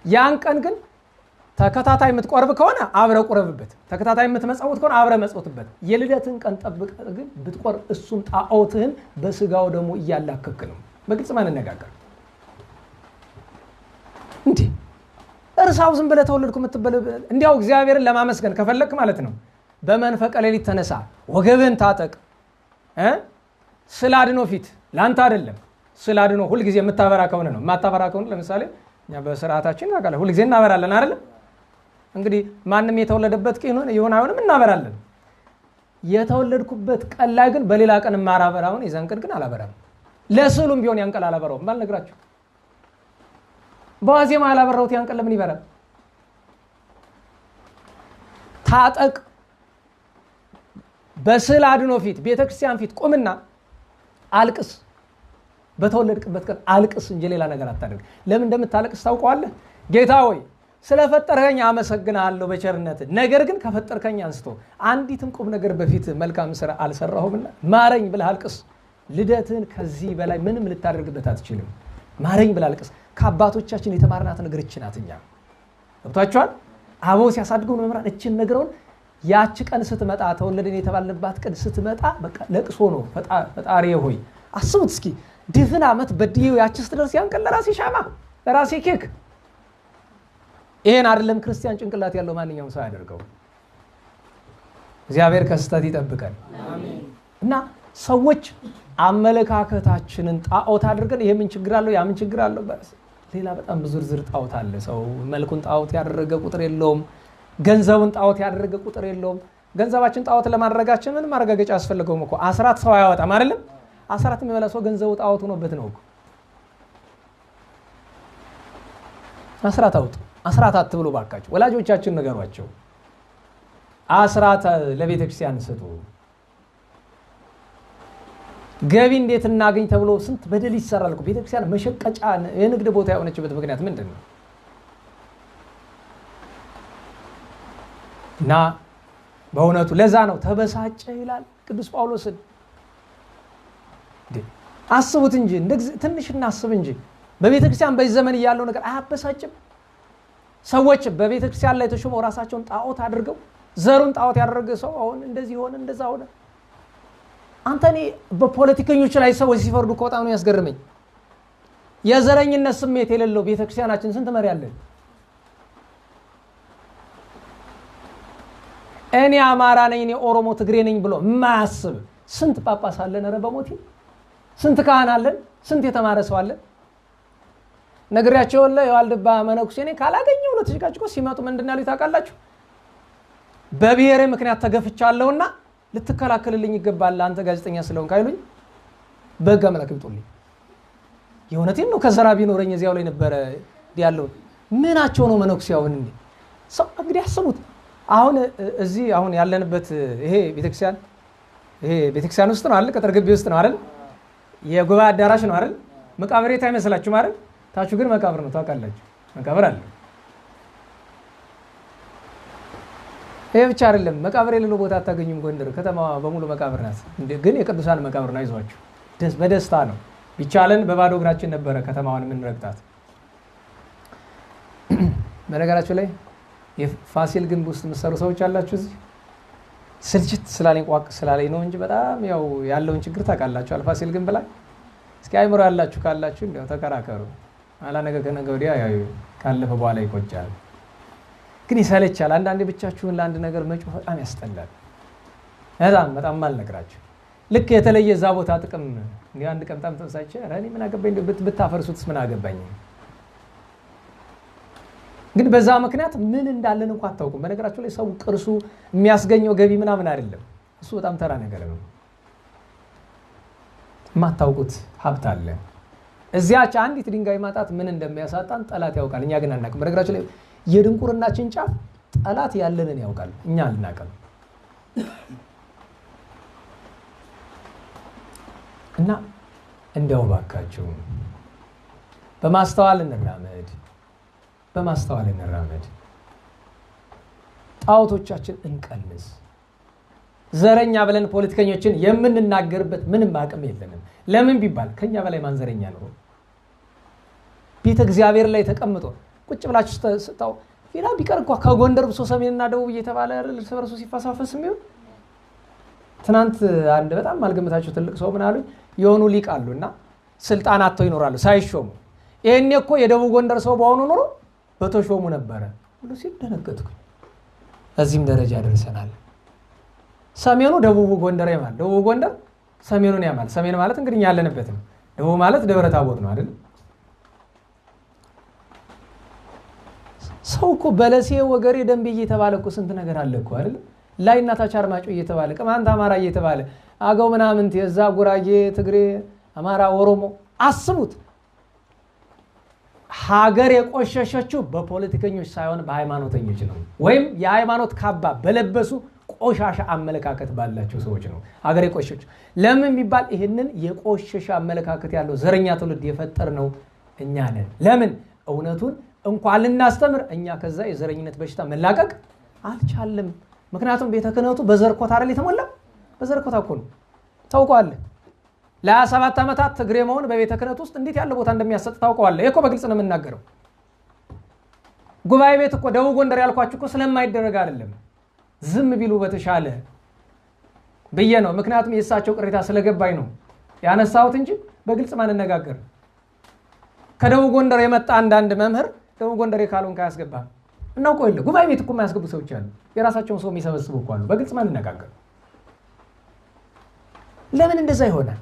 Speaker 2: ያን ቀን ግን ተከታታይ የምትቆርብ ከሆነ አብረ ቁረብበት፣ ተከታታይ የምትመጸውት ከሆነ አብረ መጾትበት። የልደትን ቀን ጠብቀህ ግን ብትቆርብ እሱም ጣዖትህን በስጋው ደግሞ እያላከክ ነው። በግልጽ ማንነጋገር እንዴ እርሳው ዝም ብለህ ተወለድኩ የምትበል እንዲያው እግዚአብሔርን ለማመስገን ከፈለክ ማለት ነው በመንፈቀ ሌሊት ተነሳ፣ ወገብህን ታጠቅ። ስላድኖ ፊት ላንተ አይደለም፣ ስላድኖ ሁልጊዜ የምታበራ ከሆነ ነው። የማታበራ ከሆነ ለምሳሌ እኛ በስርዓታችን ታውቃለህ ሁልጊዜ እናበራለን አይደለም። እንግዲህ ማንም የተወለደበት ቀን ይሁን አይሆንም እናበራለን። የተወለድኩበት ቀን ላይ ግን በሌላ ቀን ማራበራውን የዛን ቀን ግን አላበራም። ለስዕሉም ቢሆን ያን ቀን አላበራውም። ባልነግራችሁ በዋዜማ አላበራሁት ያን ቀን ለምን ይበራል? ታጠቅ፣ በስዕል አድኖ ፊት ቤተክርስቲያን ፊት ቁምና አልቅስ። በተወለድክበት ቀን አልቅስ እንጂ ሌላ ነገር አታደርግ። ለምን እንደምታለቅስ ታውቀዋለህ? ጌታ ሆይ ስለፈጠርከኝ አመሰግናለሁ በቸርነት፣ ነገር ግን ከፈጠርከኝ አንስቶ አንዲትም ቁም ነገር በፊት መልካም ስራ አልሰራሁምና ማረኝ ብለህ አልቅስ። ልደትህን ከዚህ በላይ ምንም ልታደርግበት አትችልም። ማረኝ ብለህ አልቅስ። ከአባቶቻችን የተማርናት ነገር እች ናት። እኛ ገብቷችኋል? አበው ሲያሳድጉን መምህራን እችን ነገረውን ያች ቀን ስትመጣ ተወለድን የተባልንባት ቀን ስትመጣ በቃ ለቅሶ ነው። ፈጣሪ ሆይ አስቡት እስኪ ድፍን ዓመት በድዬው ያች ስትደርስ ያን ቀን ለራሴ ሻማ ለራሴ ኬክ። ይሄን አይደለም ክርስቲያን ጭንቅላት ያለው ማንኛውም ሰው ያደርገው። እግዚአብሔር ከስተት ይጠብቀን። እና ሰዎች አመለካከታችንን ጣዖት አድርገን ይሄ ምን ችግር አለው ያ ምን ችግር አለው፣ ሌላ በጣም ብዙ ዝርዝር ጣዖት አለ። ሰው መልኩን ጣዖት ያደረገ ቁጥር የለውም። ገንዘቡን ጣዖት ያደረገ ቁጥር የለውም። ገንዘባችን ጣዖት ለማድረጋችን ምንም ማረጋገጫ አያስፈልገውም እኮ። አስራት ሰው አያወጣም አይደለም። አስራት የሚበላ ሰው ገንዘቡ ጣዖት ሆኖበት ነው እኮ። አስራት አውጡ፣ አስራት አትብሉ ባካችሁ። ወላጆቻችን ነገሯቸው፣ አስራት ለቤተ ክርስቲያን ስጡ። ገቢ እንዴት እናገኝ ተብሎ ስንት በደል ይሰራል እኮ። ቤተ ክርስቲያን መሸቀጫ የንግድ ቦታ የሆነችበት ምክንያት ምንድን ነው? እና በእውነቱ ለዛ ነው ተበሳጨ ይላል ቅዱስ ጳውሎስን። አስቡት እንጂ ትንሽ እናስብ እንጂ በቤተ ክርስቲያን በዚህ ዘመን ያለው ነገር አያበሳጭም? ሰዎች በቤተ ክርስቲያን ላይ ተሾመው ራሳቸውን ጣዖት አድርገው ዘሩን ጣዖት ያደረገ ሰው አሁን እንደዚህ ሆነ እንደዛ ሆነ። አንተ እኔ በፖለቲከኞች ላይ ሰዎች ሲፈርዱ እኮ በጣም ነው ያስገርመኝ። የዘረኝነት ስሜት የሌለው ቤተ ክርስቲያናችን ስንት መሪ አለን? እኔ አማራ ነኝ እኔ ኦሮሞ ትግሬ ነኝ ብሎ የማያስብ ስንት ጳጳስ አለን? ኧረ በሞቴ ስንት ካህን አለን? ስንት የተማረ ሰው አለን? ነግሬያቸው የዋልድባ መነኩሴ እኔ ካላገኘው ለተሽቃጭቆ ሲመጡ ምንድን ያሉት ታውቃላችሁ? በብሔሬ ምክንያት ተገፍቻለሁና ልትከላከልልኝ ይገባል አንተ ጋዜጠኛ ስለሆንክ አይሉኝ? በሕግ አምላክ ይውጡልኝ። የእውነቴን ነው። ከዘራ ቢኖረኝ እዚያው ላይ ነበረ ያለው። ምናቸው ነው መነኩሴ? አሁን እንዴ ሰው እንግዲህ አስቡት። አሁን እዚህ አሁን ያለንበት ይሄ ቤተክርስቲያን ውስጥ ነው አይደል? ቅጥር ግቢ ውስጥ ነው አይደል? የጉባኤ አዳራሽ ነው አይደል? መቃብር ቤት አይመስላችሁም አይደል? ታችሁ ግን መቃብር ነው ታውቃላችሁ። መቃብር አለ። ይሄ ብቻ አይደለም፣ መቃብር የሌለው ቦታ አታገኙም። ጎንደር ከተማ በሙሉ መቃብር ናት። ግን የቅዱሳን መቃብር ነው። አይዟችሁ፣ በደስታ ነው። ቢቻለን በባዶ እግራችን ነበረ ከተማዋን የምንረግጣት። በነገራችሁ ላይ የፋሲል ግንብ ውስጥ የምትሰሩ ሰዎች አላችሁ። እዚህ ስልችት ስላለኝ ቋቅ ስላለኝ ነው እንጂ በጣም ያው ያለውን ችግር ታውቃላችሁ። ፋሲል ግንብ ላይ እስኪ አይምሮ ያላችሁ ካላችሁ እንዲያው ተከራከሩ። አላ ነገ ከነገ ወዲያ ያው ካለፈ በኋላ ይቆጫል። ግን ይሰለቻል። አንዳንዴ ብቻችሁን ለአንድ ነገር መጮህ በጣም ያስጠላል። በጣም ማልነግራችሁ ልክ የተለየ እዛ ቦታ ጥቅም እንዲህ አንድ ቀን በጣም ተሳይቼ እኔ ምን አገባኝ ብታፈርሱትስ ምን አገባኝ። ግን በዛ ምክንያት ምን እንዳለን እንኳን አታውቁም። በነገራችሁ ላይ ሰው ቅርሱ የሚያስገኘው ገቢ ምናምን አይደለም። እሱ በጣም ተራ ነገር ነው። የማታውቁት ሀብት አለ። እዚያች አንዲት ድንጋይ ማጣት ምን እንደሚያሳጣን ጠላት ያውቃል። እኛ ግን አናውቅም። በነገራችሁ ላይ የድንቁርናችን ጫፍ ጠላት ያለንን ያውቃል፣ እኛ አልናውቅም። እና እንደው ባካችሁ በማስተዋል እንራመድ፣ ጣዖቶቻችን እንቀንስ። ዘረኛ ብለን ፖለቲከኞችን የምንናገርበት ምንም አቅም የለንም። ለምን ቢባል ከኛ በላይ ማን ዘረኛ ነው? ቤተ እግዚአብሔር ላይ ተቀምጦ ቁጭ ብላችሁ ስታው ሌላ ቢቀር እንኳን ከጎንደር ብሶ ሰሜንና ደቡብ እየተባለ እርስ በርሱ ሲፋሳፈስ የሚሆን ትናንት አንድ በጣም አልገመታችሁ ትልቅ ሰው ምን አሉኝ? የሆኑ ሊቅ አሉና ስልጣን አጥተው ይኖራሉ ሳይሾሙ። ይሄኔ እኮ የደቡብ ጎንደር ሰው በሆኑ ኖሮ በተሾሙ ነበረ ብሎ ሲደነገጥኩ እዚህም ደረጃ ደርሰናል። ሰሜኑ ደቡብ ጎንደር ያማል፣ ደቡብ ጎንደር ሰሜኑን ያማል። ሰሜን ማለት እንግዲህ ያለንበት ነው። ደቡብ ማለት ደብረ ታቦር ነው አይደል? ሰው እኮ በለሴ ወገሬ ደንቤ እየተባለ እኮ ስንት ነገር አለ እኮ አይደል? ላይ እናታች አርማጮ እየተባለ ቅማንት አማራ እየተባለ አገው ምናምን የዛ ጉራጌ ትግሬ አማራ ኦሮሞ አስቡት። ሀገር የቆሸሸችው በፖለቲከኞች ሳይሆን በሃይማኖተኞች ነው፣ ወይም የሃይማኖት ካባ በለበሱ ቆሻሻ አመለካከት ባላቸው ሰዎች ነው ሀገር የቆሸሸችው። ለምን ቢባል ይህንን የቆሸሸ አመለካከት ያለው ዘረኛ ትውልድ የፈጠር ነው እኛ ነን። ለምን እውነቱን እንኳን ልናስተምር እኛ ከዛ የዘረኝነት በሽታ መላቀቅ አልቻለም። ምክንያቱም ቤተ ክህነቱ በዘርኮት አይደል የተሞላ? በዘርኮት እኮ ነው። ታውቀዋለህ። ለ27 ዓመታት ትግሬ መሆን በቤተ ክህነት ውስጥ እንዴት ያለ ቦታ እንደሚያሰጥ ታውቀዋለህ። ይሄ እኮ በግልጽ ነው የምናገረው። ጉባኤ ቤት እኮ ደቡብ ጎንደር ያልኳችሁ እኮ ስለማይደረግ አይደለም፣ ዝም ቢሉ በተሻለ ብዬ ነው። ምክንያቱም የእሳቸው ቅሬታ ስለገባኝ ነው ያነሳሁት እንጂ በግልጽ ማንነጋገር። ከደቡብ ጎንደር የመጣ አንዳንድ መምህር ደቡብ ጎንደር ካልሆንክ አያስገባህም እናውቀው የለ። ጉባኤ ቤት እኮ የማያስገቡ ሰዎች አሉ፣ የራሳቸውን ሰው የሚሰበስቡ እኮ አሉ። በግልጽ ማንነጋገር። ለምን እንደዛ ይሆናል?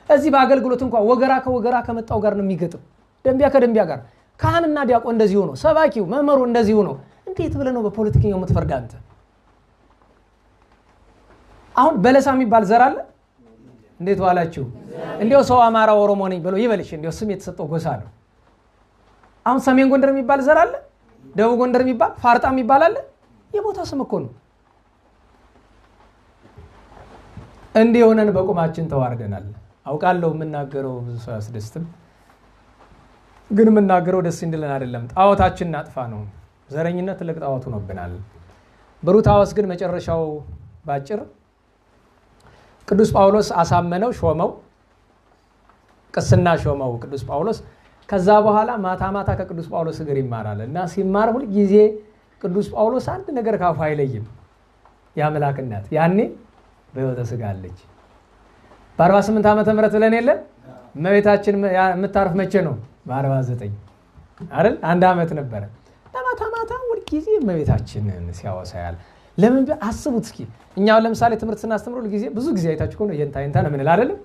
Speaker 2: እዚህ በአገልግሎት እንኳን ወገራ ከወገራ ከመጣው ጋር ነው የሚገጥም፣ ደንቢያ ከደንቢያ ጋር፣ ካህንና ዲያቆን እንደዚህ ሆኖ፣ ሰባኪው መምህሩ እንደዚህ ሆኖ፣ እንዴት ብለህ ነው በፖለቲከኛው የምትፈርድ አንተ? አሁን በለሳ የሚባል ዘር አለ። እንዴት ዋላችሁ? እንዲያው ሰው አማራ ኦሮሞ ነኝ ብሎ ይበልሽ፣ እንዲያው ስም የተሰጠው ጎሳ ነው። አሁን ሰሜን ጎንደር የሚባል ዘር አለ፣ ደቡብ ጎንደር የሚባል ፋርጣ የሚባል አለ። የቦታ ስም እኮ ነው። እንዲህ ሆነን በቁማችን ተዋርደናል። አውቃለሁ የምናገረው ብዙ ሰው ያስደስትም፣ ግን የምናገረው ደስ እንድለን አይደለም። ጣዖታችን እናጥፋ ነው። ዘረኝነት ትልቅ ጣዖት ሆኖብናል። ብሩታዎስ ግን መጨረሻው ባጭር ቅዱስ ጳውሎስ አሳመነው፣ ሾመው፣ ቅስና ሾመው ቅዱስ ጳውሎስ። ከዛ በኋላ ማታ ማታ ከቅዱስ ጳውሎስ እግር ይማራል እና ሲማር ሁል ጊዜ ቅዱስ ጳውሎስ አንድ ነገር ካፉ አይለይም፣ የአምላክ እናት ያኔ በሕይወተ ሥጋ አለች። በ48 ዓመተ ምህረት ብለን የለ እመቤታችን የምታርፍ መቼ ነው? በ49 አይደል? አንድ ዓመት ነበረ። ማታ ማታ ሁል ጊዜ እመቤታችንን ሲያወሳያል። ለምን አስቡት እስኪ። እኛው ለምሳሌ ትምህርት ስናስተምሩ ብዙ ጊዜ አይታችሁ ከሆነ የንታ ነው የምንል አይደለም?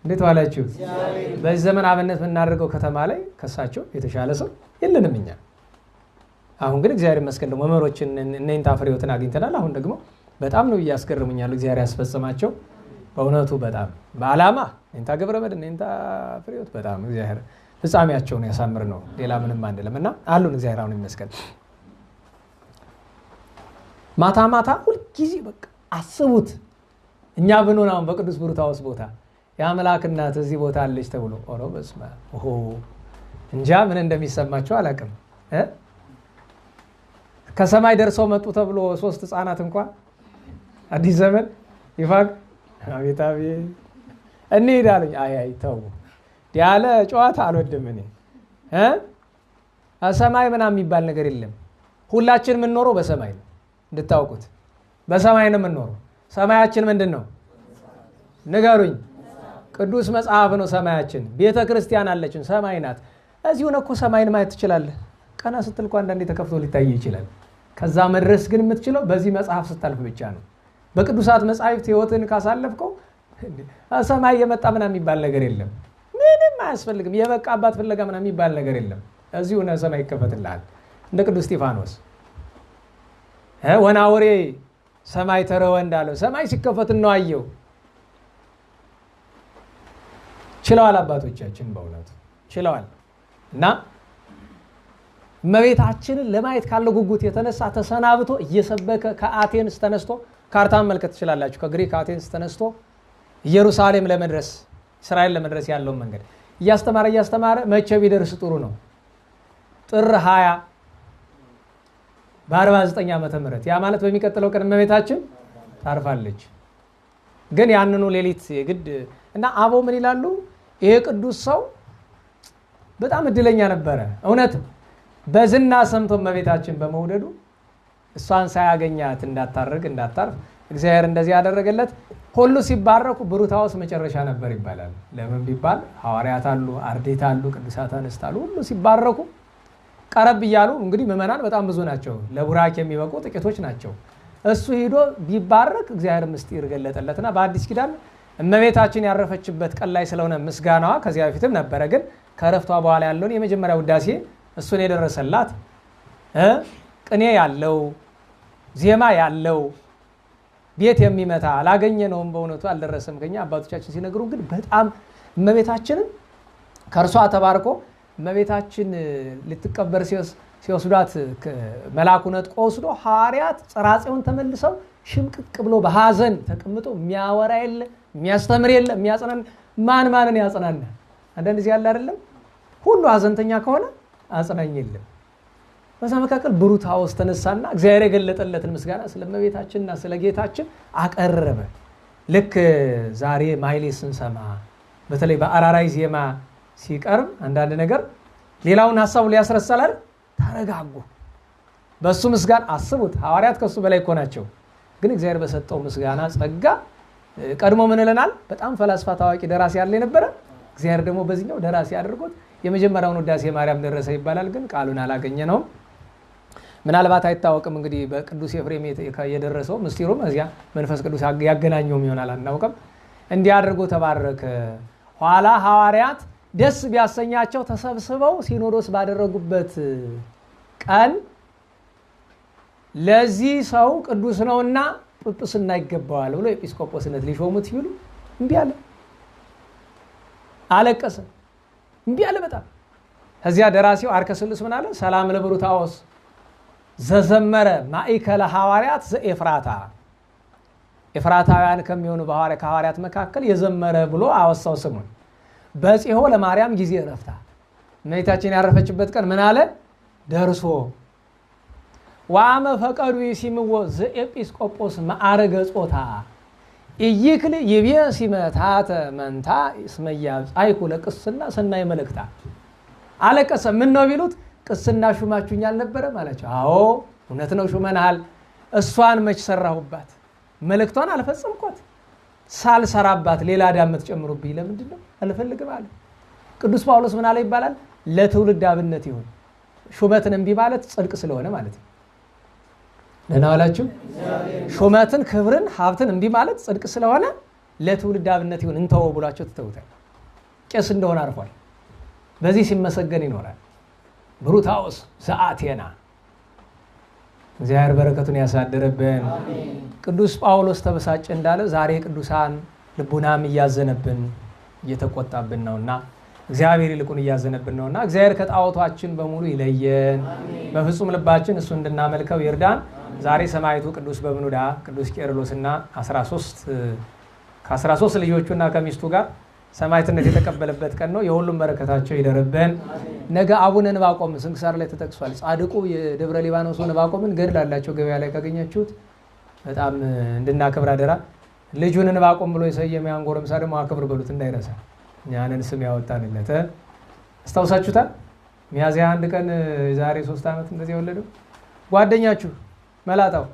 Speaker 2: እንዴት ዋላችሁ? በዚህ ዘመን አብነት የምናደርገው ከተማ ላይ ከሳቸው የተሻለ ሰው የለንም እኛ። አሁን ግን እግዚአብሔር ይመስገን ደግሞ መምህሮችን እነኝታ ፍሬዎትን አግኝተናል። አሁን ደግሞ በጣም ነው እያስገርሙኛል። እግዚአብሔር ያስፈጽማቸው በእውነቱ በጣም በዓላማ እነኝታ ገብረመድ እነኝታ ፍሬዎት በጣም እግዚአብሔር ፍጻሜያቸውን ያሳምር ነው። ሌላ ምንም አንልም እና አሉን እግዚአብሔር አሁን ይመስገን። ማታ ማታ ሁልጊዜ በቃ አስቡት። እኛ ብንሆን አሁን በቅዱስ ብሩታዎስ ቦታ የአምላክ እናት እዚህ ቦታ አለች ተብሎ ኦሮ በስመ አብ እንጃ ምን እንደሚሰማቸው አላውቅም። ከሰማይ ደርሰው መጡ ተብሎ 3 ህፃናት እንኳን አዲስ ዘመን ይፋቅ አቤት አቤት እንሄዳለን። አይ ተው ያለ ጨዋታ አልወድም እኔ። ሰማይ ምናምን የሚባል ነገር የለም። ሁላችን የምንኖረው በሰማይ ነው እንድታውቁት። በሰማይ ነው የምንኖረው። ሰማያችን ምንድን ነው ንገሩኝ? ቅዱስ መጽሐፍ ነው ሰማያችን። ቤተ ክርስቲያን አለችን፣ ሰማይ ናት። እዚሁ ነው እኮ ሰማይን ማየት ትችላለህ። ቀና ስትል እኮ አንዳንዴ ተከፍቶ ሊታይ ይችላል። ከዛ መድረስ ግን የምትችለው በዚህ መጽሐፍ ስታልፍ ብቻ ነው። በቅዱሳት መጻሕፍት ህይወትን ካሳለፍከው ሰማይ የመጣ ምናምን የሚባል ነገር የለም። ምንም አያስፈልግም። የበቃ አባት ፍለጋ ምናምን የሚባል ነገር የለም። እዚሁ ነው ሰማይ ይከፈትልሃል። እንደ ቅዱስ እስጢፋኖስ ወናወሬ ሰማይ ተረወ እንዳለው ሰማይ ሲከፈት ነው አየው። ችለዋል አባቶቻችን በእውነቱ ችለዋል። እና እመቤታችንን ለማየት ካለው ጉጉት የተነሳ ተሰናብቶ እየሰበከ ከአቴንስ ተነስቶ ካርታን መልከት ትችላላችሁ። ከግሪክ አቴንስ ተነስቶ ኢየሩሳሌም ለመድረስ እስራኤል ለመድረስ ያለውን መንገድ እያስተማረ መቼ ቢደርስ ጥሩ ነው? ጥር 20 በ49 ዓመተ ምህረት ያ ማለት በሚቀጥለው ቀን እመቤታችን ታርፋለች። ግን ያንኑ ሌሊት የግድ እና አበው ምን ይላሉ? ይሄ ቅዱስ ሰው በጣም እድለኛ ነበረ። እውነት በዝና ሰምቶ እመቤታችን በመውደዱ እሷን ሳያገኛት እንዳታርፍ እግዚአብሔር እንደዚህ ያደረገለት። ሁሉ ሲባረኩ ብሩታዎስ መጨረሻ ነበር ይባላል። ለምን ቢባል ሐዋርያት አሉ፣ አርድእት አሉ፣ ቅዱሳት አንስት አሉ። ሁሉ ሲባረኩ ቀረብ እያሉ እንግዲህ ምዕመናን በጣም ብዙ ናቸው፣ ለቡራክ የሚበቁ ጥቂቶች ናቸው። እሱ ሂዶ ቢባረክ እግዚአብሔር ምስጢር ገለጠለትና በአዲስ ኪዳን እመቤታችን ያረፈችበት ቀን ላይ ስለሆነ ምስጋናዋ ከዚያ በፊትም ነበረ። ግን ከረፍቷ በኋላ ያለውን የመጀመሪያ ውዳሴ እሱን የደረሰላት ቅኔ ያለው ዜማ ያለው ቤት የሚመታ አላገኘነውም። በእውነቱ አልደረሰም። ከኛ አባቶቻችን ሲነግሩ ግን በጣም እመቤታችንን ከእርሷ ተባርኮ እመቤታችን ልትቀበር ሲወስዷት መልአኩ ነጥቆ ወስዶ ሐዋርያት ጽራጼውን ተመልሰው ሽምቅቅ ብሎ በሐዘን ተቀምጦ የሚያወራ የለ፣ የሚያስተምር የለ፣ የሚያጽናን ማንን ያጽናና? አንዳንድ ጊዜ ያለ አይደለም ሁሉ ሐዘንተኛ ከሆነ አጽናኝ የለም። በዛ መካከል ብሩታዎስ ተነሳና እግዚአብሔር የገለጠለትን ምስጋና ስለ እመቤታችንና ስለ ጌታችን አቀረበ። ልክ ዛሬ ማህሌት ስንሰማ በተለይ በአራራይ ዜማ ሲቀርብ አንዳንድ ነገር ሌላውን ሐሳቡ ሊያስረሳል አይደል? ተረጋጉ። በሱ ምስጋና አስቡት። ሐዋርያት ከሱ በላይ እኮ ናቸው። ግን እግዚአብሔር በሰጠው ምስጋና ጸጋ ቀድሞ ምን ይለናል? በጣም ፈላስፋ ታዋቂ ደራሲ ያለ የነበረ እግዚአብሔር ደግሞ በዚህኛው ደራሲ አድርጎት የመጀመሪያውን ውዳሴ ማርያም ደረሰ ይባላል። ግን ቃሉን አላገኘነውም። ምናልባት አይታወቅም። እንግዲህ በቅዱስ ኤፍሬም የደረሰው ምስጢሩም እዚያ መንፈስ ቅዱስ ያገናኘውም ይሆናል፣ አናውቅም። እንዲህ አድርጎ ተባረከ። ኋላ ሐዋርያት ደስ ቢያሰኛቸው ተሰብስበው ሲኖዶስ ባደረጉበት ቀን ለዚህ ሰው ቅዱስ ነውና ጵጵስና ይገባዋል ብሎ ኤጲስቆጶስነት ሊሾሙት ሲሉ እምቢ አለ። አለቀሰ፣ እምቢ አለ በጣም። ከዚያ ደራሲው አርከስልስ ምን አለ? ሰላም ለብሩታዎስ ዘዘመረ ማእከለ ሐዋርያት ዘኤፍራታ፣ ኤፍራታውያን ከሚሆኑ ከሐዋርያት መካከል የዘመረ ብሎ አወሳው ስሙን። በጽሖ ለማርያም ጊዜ ረፍታ፣ እመቤታችን ያረፈችበት ቀን ምን አለ? ደርሶ ዋመ ፈቀዱ ሲምዎ ዘኤጲስቆጶስ ማዕረገ ጾታ ኢይክል ይቤ ሲመታተ መንታ እስመያ ጻይኩ ለቅስና ሰናይ መልእክታ። አለቀሰ። ምን ነው ቢሉት ቅስና ሹማችሁኝ አልነበረም አላቸው። አዎ እውነት ነው ሹመናል። እሷን መች ሰራሁባት? መልእክቷን አልፈጸምኳት። ሳልሰራባት ሌላ ዳመት ጨምሩብኝ ለምንድን ነው? አልፈልግም አለ። ቅዱስ ጳውሎስ ምን አለ ይባላል? ለትውልድ አብነት ይሁን። ሹመትን እምቢ ማለት ጽድቅ ስለሆነ ማለት ነው። ደህና ዋላችሁ። ሹመትን፣ ክብርን፣ ሀብትን እምቢ ማለት ጽድቅ ስለሆነ ለትውልድ አብነት ይሁን እንተወው ብሏቸው ትተውታል። ቄስ እንደሆነ አርፏል። በዚህ ሲመሰገን ይኖራል። ብሩታዎስ ዘአቴና እግዚአብሔር በረከቱን ያሳደረብን። ቅዱስ ጳውሎስ ተበሳጨ እንዳለ ዛሬ ቅዱሳን ልቡናም እያዘነብን እየተቆጣብን ነውና እግዚአብሔር ይልቁን እያዘነብን ነውና እግዚአብሔር ከጣዖታችን በሙሉ ይለየን። በፍጹም ልባችን እሱ እንድናመልከው ይርዳን። ዛሬ ሰማዕቱ ቅዱስ በብኑዳ ቅዱስ ቄርሎስና ከ13 ልጆቹና ከሚስቱ ጋር ሰማዕትነት የተቀበለበት ቀን ነው። የሁሉም በረከታቸው ይደርብን። ነገ አቡነ ዕንባቆም ስንክሳር ላይ ተጠቅሷል። ጻድቁ የደብረ ሊባኖስ ዕንባቆምን ገድል አላቸው። ገበያ ላይ ካገኛችሁት በጣም እንድናከብር አደራ። ልጁን ዕንባቆም ብሎ የሰየመ ያን ጎረምሳ ደግሞ አክብር በሉት እንዳይረሳ። ያንን ስም ያወጣንለት አስታውሳችሁታል። ሚያዝያ 1 ቀን የዛሬ 3 ዓመት እንደዚህ የወለደው ጓደኛችሁ መላጣው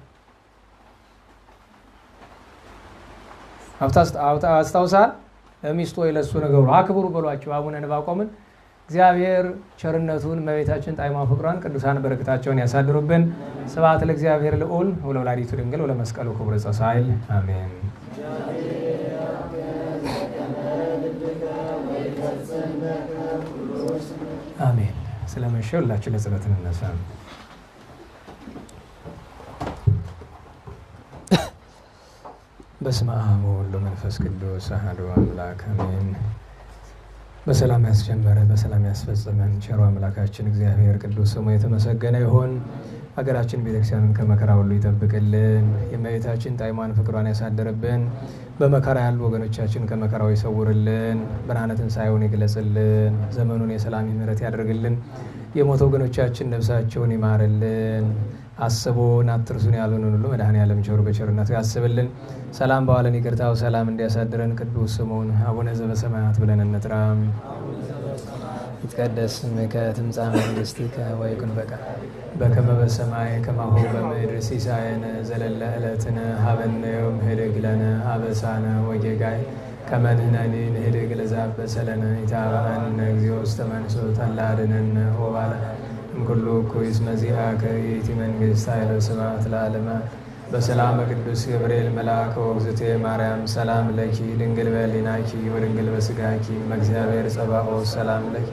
Speaker 2: አስታውሳል። ለሚስቱ ወይ ለሱ ነገሩ አክብሩ በሏቸው አቡነ ዕንባቆምን። እግዚአብሔር ቸርነቱን እመቤታችን ጣዕሟ ፍቅሯን ቅዱሳን በረከታቸውን ያሳድሩብን። ስብሐት ለእግዚአብሔር ልዑል ወለወላዲቱ ድንግል ወለመስቀሉ ክቡር ዘሳይል አሜን። አሜን። ስለመሸ ሁላችን ለጸሎት እንነሳ። በስመ አብ ወወልድ ወመንፈስ ቅዱስ አሐዱ አምላክ አሜን። በሰላም ያስጀመረ በሰላም ያስፈጽመን ቸሩ አምላካችን እግዚአብሔር ቅዱስ ስሙ የተመሰገነ ይሁን። ሀገራችን ቤተክርስቲያንን ከመከራ ሁሉ ይጠብቅልን። የእመቤታችን ጣዕሟን ፍቅሯን ያሳደረብን። በመከራ ያሉ ወገኖቻችን ከመከራው ይሰውርልን። ብርሃነ ትንሣኤውን ይግለጽልን። ዘመኑን የሰላም ምሕረት ያደርግልን። የሞቱ ወገኖቻችን ነፍሳቸውን ይማርልን።
Speaker 1: አስቦን አትርሱን ያሉንን ሁሉ መድኃኔዓለም ቸሩ በቸርነቱ ያስብልን። ሰላም በዋለን ይቅርታው ሰላም እንዲያሳድረን ቅዱስ ስሙን አቡነ ዘበሰማያት ብለን እንጥራ። ይትቀደስ ስምከ ትምጻእ መንግሥትከ ወይኩን በከመ በሰማይ ከማሁ በምድር ሲሳየነ ዘለለ ዕለትነ ሀበነ ዮም ኅድግ ለነ አበሳነ ወጌጋይ ከመ ንሕነኒ ንኅድግ ለዘአበሰ ለነ ኢታብአነ እግዚኦ ውስተ መንሱት አላ አድኅነነ ወባልሐ እምኩሉ እኩይ እስመ ዚአከ ይእቲ መንግሥት ኃይለ ወስብሐት ለዓለመ በሰላመ ቅዱስ ገብርኤል መልአከ ወእግዝእቴ ማርያም ሰላም ለኪ ድንግል በሕሊናኪ ወድንግል በሥጋኪ እምእግዚአብሔር ጸባኦት ሰላም ለኪ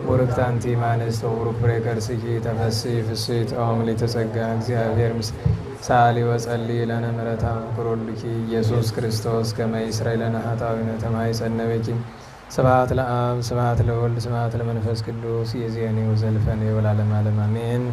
Speaker 1: ቡርክት አንቲ እምአንስት ወቡሩክ ፍሬ ከርሥኪ ተፈሥሒ ፍሥሕት ኦ ምልዕተ ጸጋ እግዚአብሔር ምስሌኪ ሳሊ ወጸልዪ ለነ ምሕረተ ወኩሎኪ ኢየሱስ ክርስቶስ ከመ ይስረይ ለነ ኃጣውኢነ ተማኅፀነ በኪ ስብሐት ለአብ ስብሐት ለወልድ ስብሐት ለመንፈስ ቅዱስ ይእዜኒ ወዘልፈኒ ወለዓለመ ዓለም አሜን።